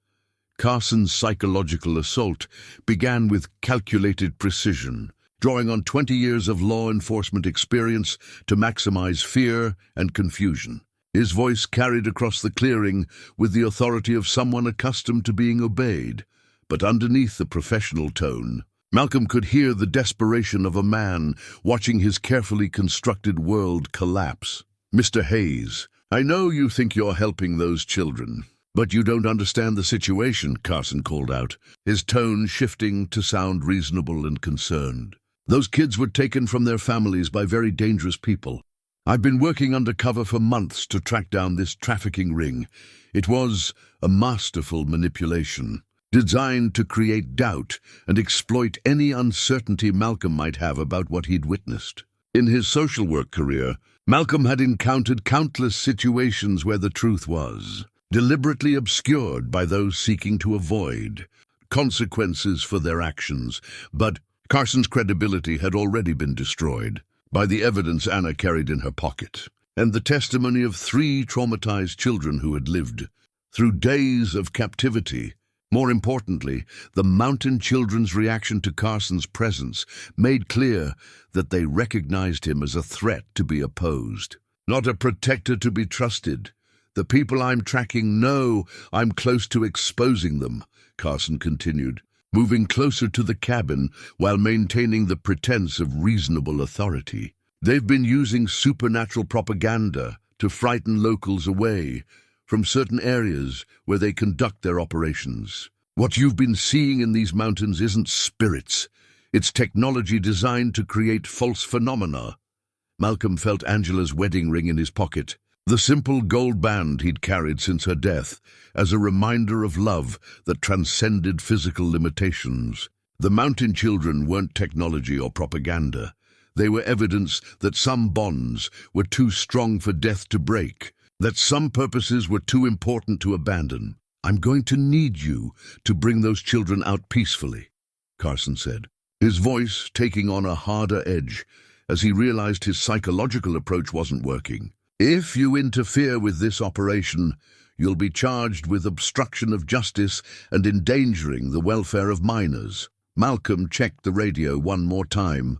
Carson's psychological assault began with calculated precision, drawing on 20 years of law enforcement experience to maximize fear and confusion. His voice carried across the clearing with the authority of someone accustomed to being obeyed, but underneath the professional tone, Malcolm could hear the desperation of a man watching his carefully constructed world collapse. "Mr. Hayes, I know you think you're helping those children, but you don't understand the situation," Carson called out, his tone shifting to sound reasonable and concerned. "Those kids were taken from their families by very dangerous people. I've been working undercover for months to track down this trafficking ring. It was a masterful manipulation, designed to create doubt and exploit any uncertainty Malcolm might have about what he'd witnessed. In his social work career, Malcolm had encountered countless situations where the truth was deliberately obscured by those seeking to avoid consequences for their actions, but Carson's credibility had already been destroyed by the evidence Anna carried in her pocket, and the testimony of 3 traumatized children who had lived through days of captivity. More importantly, the mountain children's reaction to Carson's presence made clear that they recognized him as a threat to be opposed, not a protector to be trusted. "The people I'm tracking know I'm close to exposing them," Carson continued, moving closer to the cabin while maintaining the pretense of reasonable authority. "They've been using supernatural propaganda to frighten locals away from certain areas where they conduct their operations. What you've been seeing in these mountains isn't spirits. It's technology designed to create false phenomena." Malcolm felt Angela's wedding ring in his pocket, the simple gold band he'd carried since her death, as a reminder of love that transcended physical limitations. The mountain children weren't technology or propaganda. They were evidence that some bonds were too strong for death to break, that some purposes were too important to abandon. "I'm going to need you to bring those children out peacefully," Carson said, his voice taking on a harder edge as he realized his psychological approach wasn't working. "If you interfere with this operation, you'll be charged with obstruction of justice and endangering the welfare of minors." Malcolm checked the radio one more time,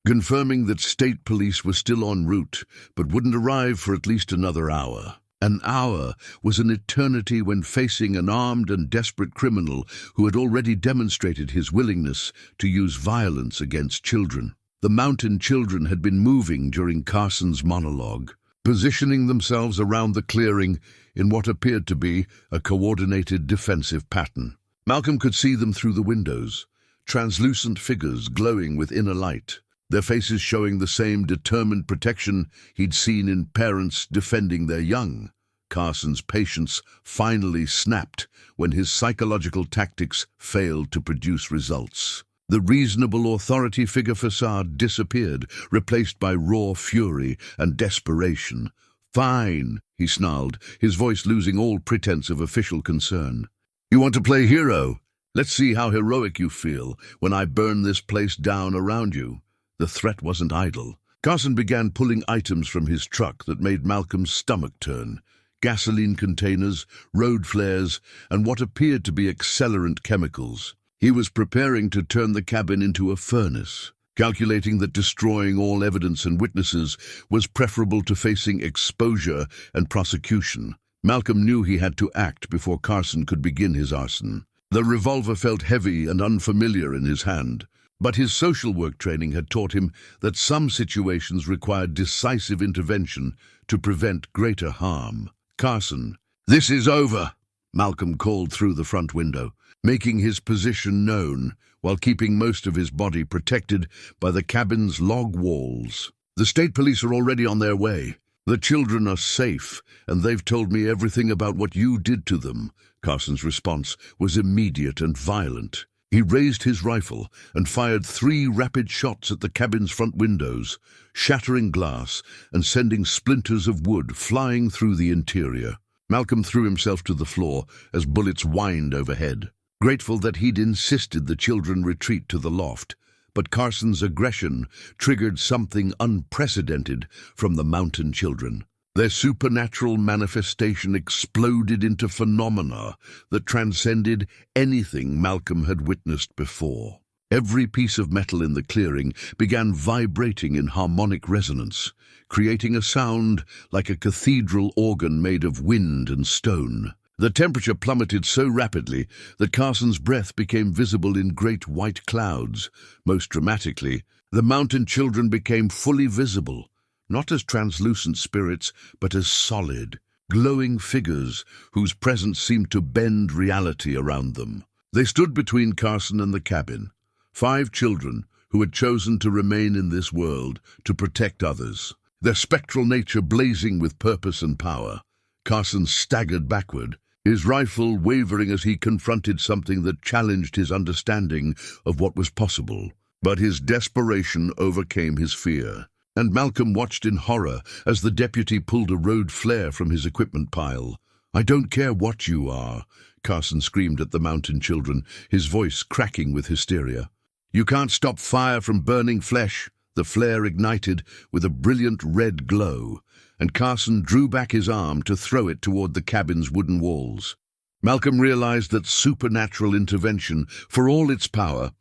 confirming that state police were still en route, but wouldn't arrive for at least another hour. An hour was an eternity when facing an armed and desperate criminal who had already demonstrated his willingness to use violence against children. The mountain children had been moving during Carson's monologue, positioning themselves around the clearing in what appeared to be a coordinated defensive pattern. Malcolm could see them through the windows, translucent figures glowing with inner light, their faces showing the same determined protection he'd seen in parents defending their young. Carson's patience finally snapped when his psychological tactics failed to produce results. The reasonable authority figure facade disappeared, replaced by raw fury and desperation. "Fine," he snarled, his voice losing all pretense of official concern. "You want to play hero? Let's see how heroic you feel when I burn this place down around you." The threat wasn't idle. Carson began pulling items from his truck that made Malcolm's stomach turn. Gasoline containers, road flares, and what appeared to be accelerant chemicals. He was preparing to turn the cabin into a furnace, calculating that destroying all evidence and witnesses was preferable to facing exposure and prosecution. Malcolm knew he had to act before Carson could begin his arson. The revolver felt heavy and unfamiliar in his hand, but his social work training had taught him that some situations required decisive intervention to prevent greater harm. "Carson, this is over," Malcolm called through the front window, making his position known while keeping most of his body protected by the cabin's log walls. "The state police are already on their way. The children are safe, and they've told me everything about what you did to them." Carson's response was immediate and violent. He raised his rifle and fired 3 rapid shots at the cabin's front windows, shattering glass and sending splinters of wood flying through the interior. Malcolm threw himself to the floor as bullets whined overhead, grateful that he'd insisted the children retreat to the loft. But Carson's aggression triggered something unprecedented from the mountain children. Their supernatural manifestation exploded into phenomena that transcended anything Malcolm had witnessed before. Every piece of metal in the clearing began vibrating in harmonic resonance, creating a sound like a cathedral organ made of wind and stone. The temperature plummeted so rapidly that Carson's breath became visible in great white clouds. Most dramatically, the mountain children became fully visible, not as translucent spirits, but as solid, glowing figures whose presence seemed to bend reality around them. They stood between Carson and the cabin, 5 children who had chosen to remain in this world to protect others, their spectral nature blazing with purpose and power. Carson staggered backward, his rifle wavering as he confronted something that challenged his understanding of what was possible. But his desperation overcame his fear, and Malcolm watched in horror as the deputy pulled a road flare from his equipment pile. "I don't care what you are," Carson screamed at the mountain children, his voice cracking with hysteria. "You can't stop fire from burning flesh." The flare ignited with a brilliant red glow, and Carson drew back his arm to throw it toward the cabin's wooden walls. Malcolm realized that supernatural intervention, for all its power,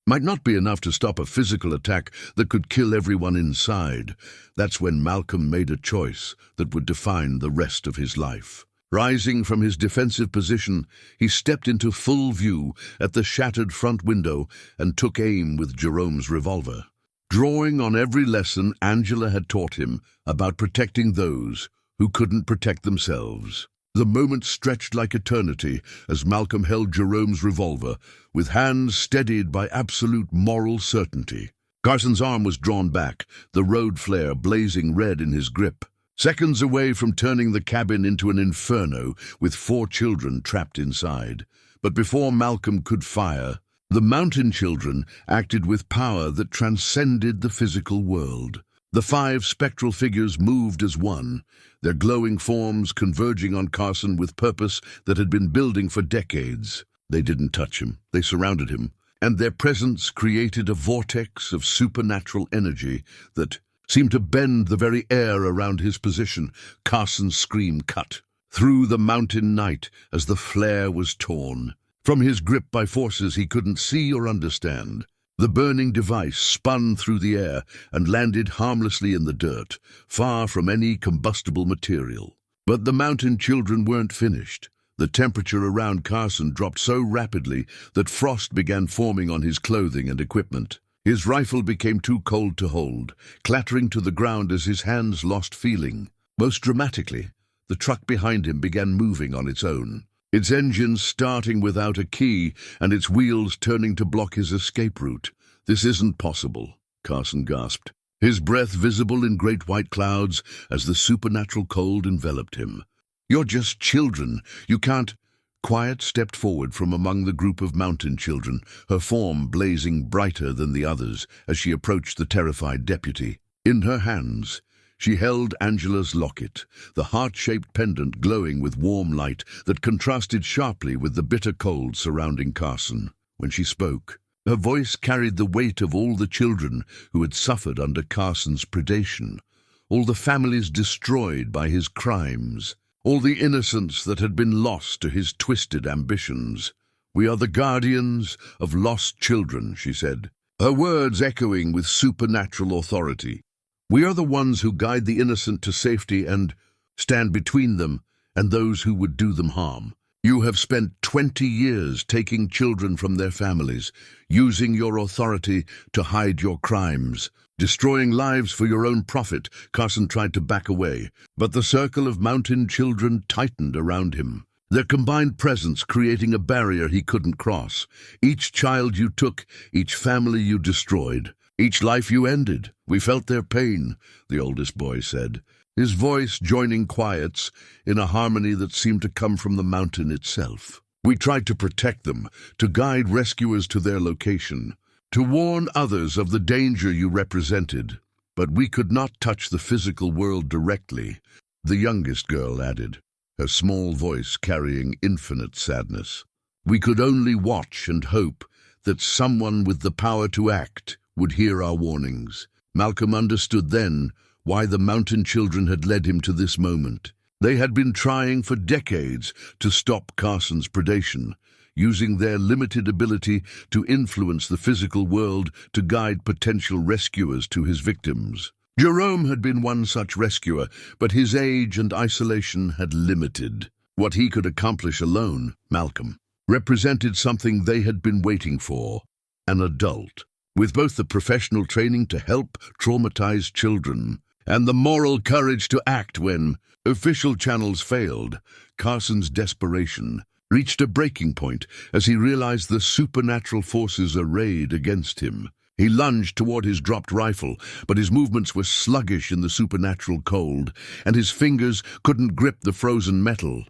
might not be enough to stop a physical attack that could kill everyone inside. That's when Malcolm made a choice that would define the rest of his life. Rising from his defensive position, he stepped into full view at the shattered front window and took aim with Jerome's revolver, drawing on every lesson Angela had taught him about protecting those who couldn't protect themselves. The moment stretched like eternity as Malcolm held Jerome's revolver, with hands steadied by absolute moral certainty. Carson's arm was drawn back, the road flare blazing red in his grip, seconds away from turning the cabin into an inferno with 4 children trapped inside. But before Malcolm could fire, the mountain children acted with power that transcended the physical world. The 5 spectral figures moved as one, their glowing forms converging on Carson with purpose that had been building for decades. They didn't touch him, they surrounded him, and their presence created a vortex of supernatural energy that seemed to bend the very air around his position. Carson's scream cut through the mountain night as the flare was torn from his grip by forces he couldn't see or understand. The burning device spun through the air and landed harmlessly in the dirt, far from any combustible material. But the mountain children weren't finished. The temperature around Carson dropped so rapidly that frost began forming on his clothing and equipment. His rifle became too cold to hold, clattering to the ground as his hands lost feeling. Most dramatically, the truck behind him began moving on its own, its engine starting without a key and its wheels turning to block his escape route. "This isn't possible," Carson gasped, his breath visible in great white clouds as the supernatural cold enveloped him. "You're just children. You can't—" Quiet stepped forward from among the group of mountain children, her form blazing brighter than the others as she approached the terrified deputy. In her hands, she held Angela's locket, the heart-shaped pendant glowing with warm light that contrasted sharply with the bitter cold surrounding Carson. When she spoke, her voice carried the weight of all the children who had suffered under Carson's predation, all the families destroyed by his crimes, all the innocence that had been lost to his twisted ambitions. "We are the guardians of lost children," she said, her words echoing with supernatural authority. "We are the ones who guide the innocent to safety and stand between them and those who would do them harm. You have spent 20 years taking children from their families, using your authority to hide your crimes, destroying lives for your own profit." Carson tried to back away, but the circle of mountain children tightened around him, their combined presence creating a barrier he couldn't cross. "Each child you took, each family you destroyed, each life you ended, we felt their pain," the oldest boy said, his voice joining Quiet's in a harmony that seemed to come from the mountain itself. "We tried to protect them, to guide rescuers to their location, to warn others of the danger you represented, but we could not touch the physical world directly," the youngest girl added, her small voice carrying infinite sadness. "We could only watch and hope that someone with the power to act would hear our warnings." Malcolm understood then why the mountain children had led him to this moment. They had been trying for decades to stop Carson's predation, using their limited ability to influence the physical world to guide potential rescuers to his victims. Jerome had been one such rescuer, but his age and isolation had limited what he could accomplish alone. Malcolm represented something they had been waiting for, an adult, with both the professional training to help traumatized children and the moral courage to act when official channels failed. Carson's desperation reached a breaking point as he realized the supernatural forces arrayed against him. He lunged toward his dropped rifle, but his movements were sluggish in the supernatural cold, and his fingers couldn't grip the frozen metal.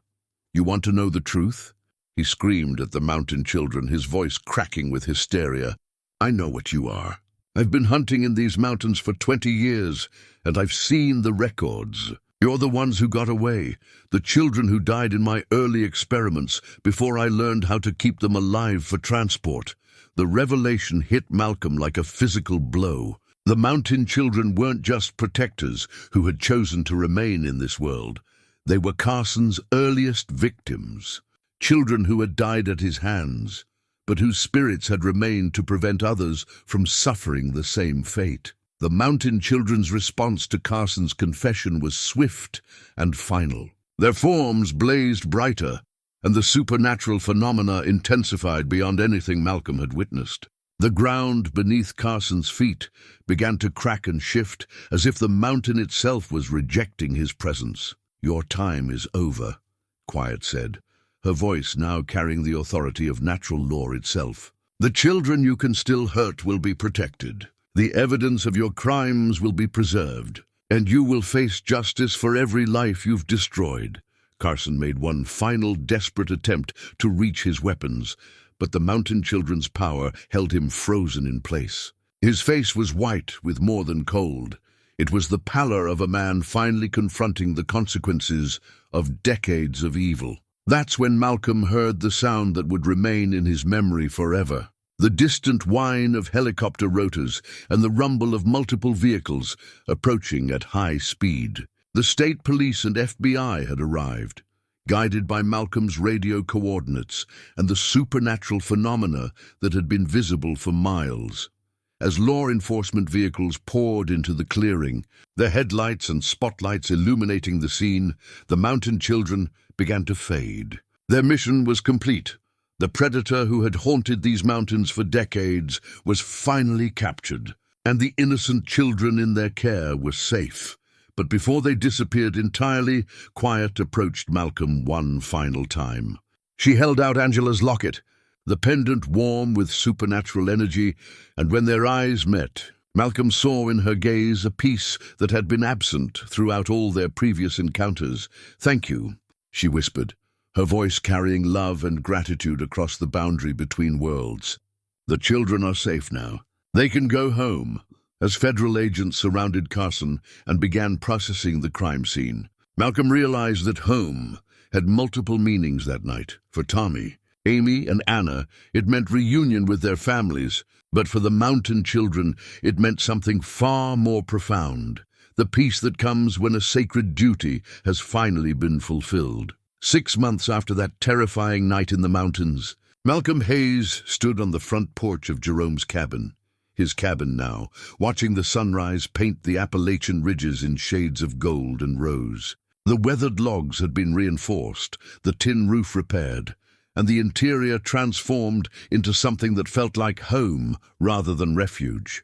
"You want to know the truth?" he screamed at the mountain children, his voice cracking with hysteria. "I know what you are. I've been hunting in these mountains for 20 years, and I've seen the records. You're the ones who got away, the children who died in my early experiments before I learned how to keep them alive for transport." The revelation hit Malcolm like a physical blow. The mountain children weren't just protectors who had chosen to remain in this world. They were Carson's earliest victims, children who had died at his hands, but whose spirits had remained to prevent others from suffering the same fate. The mountain children's response to Carson's confession was swift and final. Their forms blazed brighter, and the supernatural phenomena intensified beyond anything Malcolm had witnessed. The ground beneath Carson's feet began to crack and shift, as if the mountain itself was rejecting his presence. "Your time is over," Quiet said, her voice now carrying the authority of natural law itself. "The children you can still hurt will be protected. The evidence of your crimes will be preserved, and you will face justice for every life you've destroyed." Carson made one final desperate attempt to reach his weapons, but the mountain children's power held him frozen in place. His face was white with more than cold. It was the pallor of a man finally confronting the consequences of decades of evil. That's when Malcolm heard the sound that would remain in his memory forever. The distant whine of helicopter rotors and the rumble of multiple vehicles approaching at high speed. The state police and FBI had arrived, guided by Malcolm's radio coordinates and the supernatural phenomena that had been visible for miles. As law enforcement vehicles poured into the clearing, their headlights and spotlights illuminating the scene, the mountain children began to fade. Their mission was complete. The predator who had haunted these mountains for decades was finally captured, and the innocent children in their care were safe. But before they disappeared entirely, quiet approached Malcolm one final time. She held out Angela's locket, the pendant warm with supernatural energy, and when their eyes met, Malcolm saw in her gaze a peace that had been absent throughout all their previous encounters. "Thank you," she whispered, her voice carrying love and gratitude across the boundary between worlds. "The children are safe now. They can go home." As federal agents surrounded Carson and began processing the crime scene, Malcolm realized that home had multiple meanings that night. For Tommy, Amy, and Anna, it meant reunion with their families, but for the mountain children, it meant something far more profound: the peace that comes when a sacred duty has finally been fulfilled. 6 months after that terrifying night in the mountains, Malcolm Hayes stood on the front porch of Jerome's cabin. His cabin now, watching the sunrise paint the Appalachian ridges in shades of gold and rose. The weathered logs had been reinforced, the tin roof repaired, and the interior transformed into something that felt like home rather than refuge.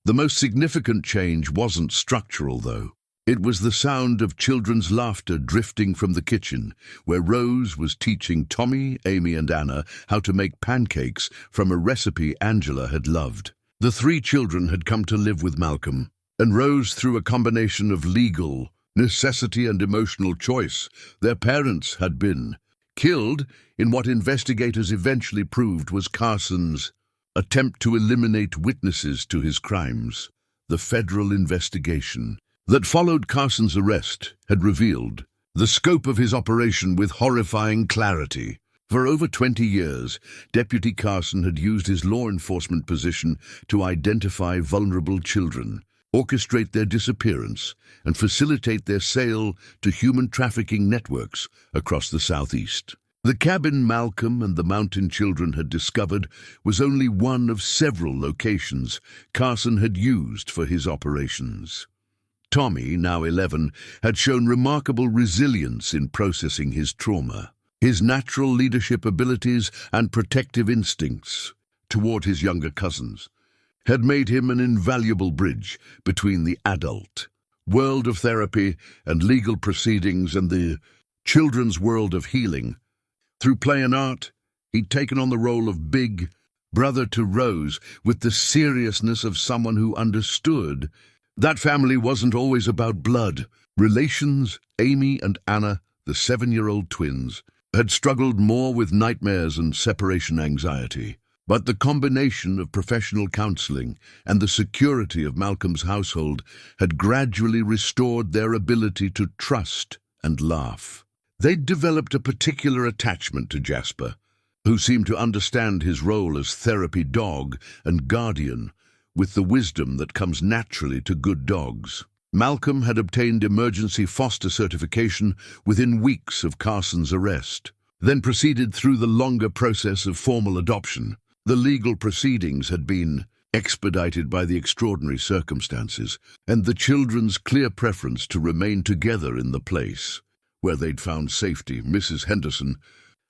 The most significant change wasn't structural, though. It was the sound of children's laughter drifting from the kitchen, where Rose was teaching Tommy, Amy, and Anna how to make pancakes from a recipe Angela had loved. The 3 children had come to live with Malcolm, and Rose, through a combination of legal, necessity, and emotional choice, their parents had been killed in what investigators eventually proved was Carson's attempt to eliminate witnesses to his crimes. The federal investigation that followed Carson's arrest had revealed the scope of his operation with horrifying clarity. For over 20 years, Deputy Carson had used his law enforcement position to identify vulnerable children, orchestrate their disappearance, and facilitate their sale to human trafficking networks across the Southeast. The cabin Malcolm and the mountain children had discovered was only one of several locations Carson had used for his operations. Tommy, now 11, had shown remarkable resilience in processing his trauma. His natural leadership abilities and protective instincts toward his younger cousins had made him an invaluable bridge between the adult world of therapy and legal proceedings and the children's world of healing. Through play and art, he'd taken on the role of big brother to Rose with the seriousness of someone who understood that family wasn't always about blood. Relations. Amy and Anna, the 7-year-old twins, had struggled more with nightmares and separation anxiety. But the combination of professional counseling and the security of Malcolm's household had gradually restored their ability to trust and laugh. They'd developed a particular attachment to Jasper, who seemed to understand his role as therapy dog and guardian with the wisdom that comes naturally to good dogs. Malcolm had obtained emergency foster certification within weeks of Carson's arrest, then proceeded through the longer process of formal adoption. The legal proceedings had been expedited by the extraordinary circumstances and the children's clear preference to remain together in the place where they'd found safety. Mrs. Henderson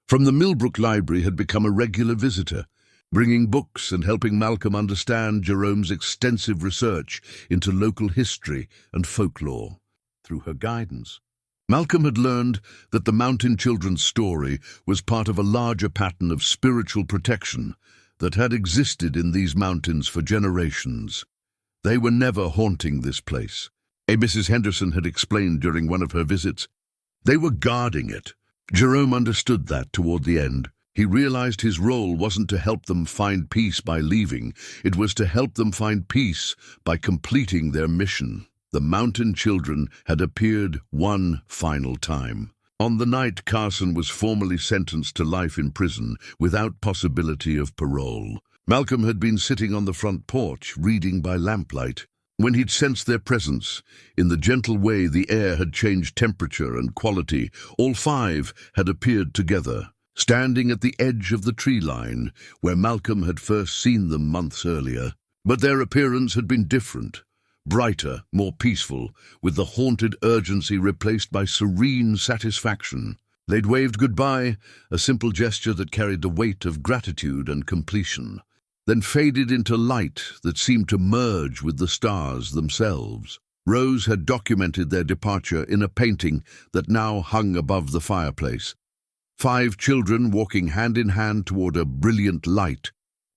from the Millbrook Library had become a regular visitor, bringing books and helping Malcolm understand Jerome's extensive research into local history and folklore. Through her guidance, Malcolm had learned that the mountain children's story was part of a larger pattern of spiritual protection that had existed in these mountains for generations. They were never haunting this place, Mrs. Henderson had explained during one of her visits. They were guarding it. Jerome understood that toward the end. He realized his role wasn't to help them find peace by leaving. It was to help them find peace by completing their mission. The mountain children had appeared one final time. On the night Carson was formally sentenced to life in prison without possibility of parole, Malcolm had been sitting on the front porch reading by lamplight when he'd sensed their presence. In the gentle way the air had changed temperature and quality, all 5 had appeared together, standing at the edge of the tree line where Malcolm had first seen them months earlier. But their appearance had been different, brighter, more peaceful, with the haunted urgency replaced by serene satisfaction. They'd waved goodbye, a simple gesture that carried the weight of gratitude and completion, then faded into light that seemed to merge with the stars themselves. Rose had documented their departure in a painting that now hung above the fireplace. 5 children walking hand in hand toward a brilliant light,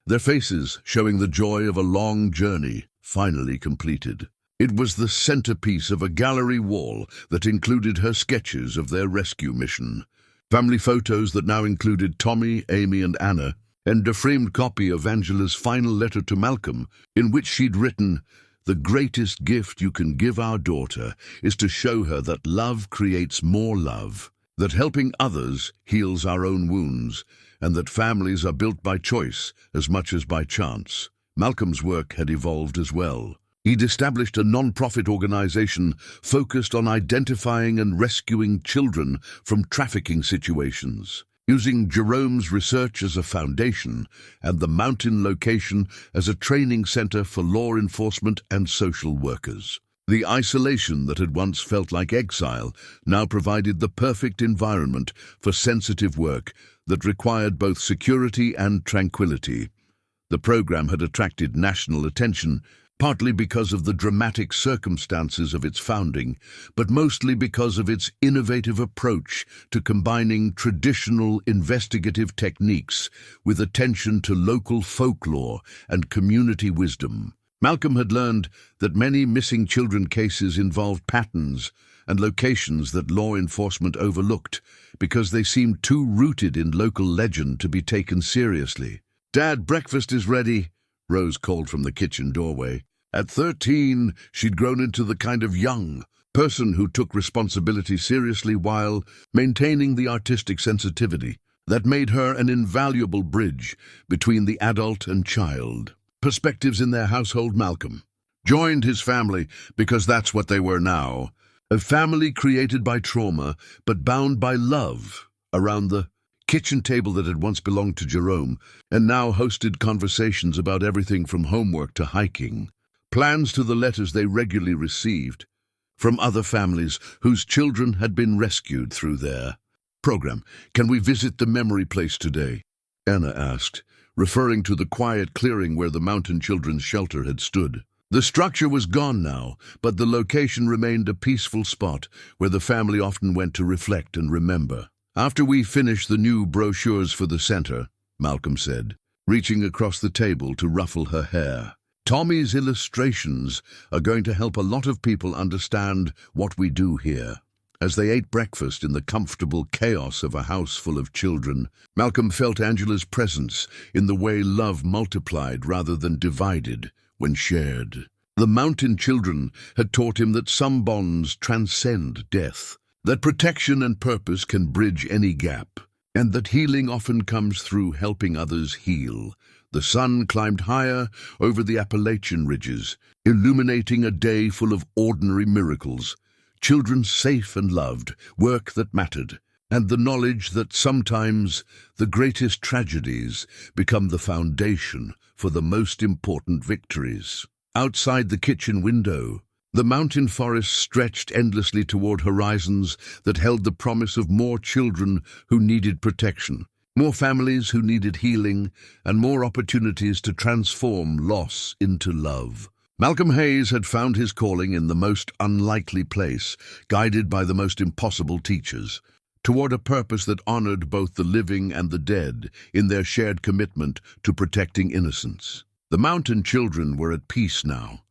their faces showing the joy of a long journey finally completed. It was the centerpiece of a gallery wall that included her sketches of their rescue mission. Family photos that now included Tommy, Amy, and Anna, and a framed copy of Angela's final letter to Malcolm, in which she'd written, "The greatest gift you can give our daughter is to show her that love creates more love, that helping others heals our own wounds, and that families are built by choice as much as by chance." Malcolm's work had evolved as well. He'd established a non-profit organization focused on identifying and rescuing children from trafficking situations, using Jerome's research as a foundation and the mountain location as a training center for law enforcement and social workers. The isolation that had once felt like exile now provided the perfect environment for sensitive work that required both security and tranquility. The program had attracted national attention, partly because of the dramatic circumstances of its founding, but mostly because of its innovative approach to combining traditional investigative techniques with attention to local folklore and community wisdom. Malcolm had learned that many missing children cases involved patterns and locations that law enforcement overlooked because they seemed too rooted in local legend to be taken seriously. "Dad, breakfast is ready," Rose called from the kitchen doorway. At 13, she'd grown into the kind of young person who took responsibility seriously while maintaining the artistic sensitivity that made her an invaluable bridge between the adult and child. Perspectives in their household. Malcolm joined his family because that's what they were now, a family created by trauma but bound by love, around the kitchen table that had once belonged to Jerome and now hosted conversations about everything from homework to hiking. Plans to the letters they regularly received from other families whose children had been rescued through their program. "Can we visit the memory place today?" Anna asked, referring to the quiet clearing where the mountain children's shelter had stood. The structure was gone now, but the location remained a peaceful spot where the family often went to reflect and remember. "After we finish the new brochures for the center," Malcolm said, reaching across the table to ruffle her hair. "Tommy's illustrations are going to help a lot of people understand what we do here." As they ate breakfast in the comfortable chaos of a house full of children, Malcolm felt Angela's presence in the way love multiplied rather than divided when shared. The mountain children had taught him that some bonds transcend death, that protection and purpose can bridge any gap, and that healing often comes through helping others heal. The sun climbed higher over the Appalachian ridges, illuminating a day full of ordinary miracles, children safe and loved, work that mattered, and the knowledge that sometimes the greatest tragedies become the foundation for the most important victories. Outside the kitchen window, the mountain forest stretched endlessly toward horizons that held the promise of more children who needed protection, more families who needed healing, and more opportunities to transform loss into love. Malcolm Hayes had found his calling in the most unlikely place, guided by the most impossible teachers, toward a purpose that honored both the living and the dead in their shared commitment to protecting innocence. The mountain children were at peace now,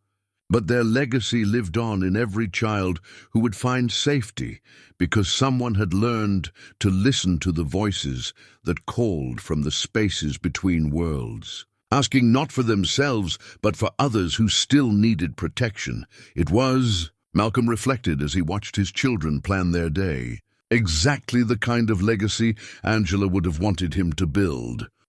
but their legacy lived on in every child who would find safety because someone had learned to listen to the voices that called from the spaces between worlds, asking not for themselves but for others who still needed protection. It was, Malcolm reflected as he watched his children plan their day, exactly the kind of legacy Angela would have wanted him to build.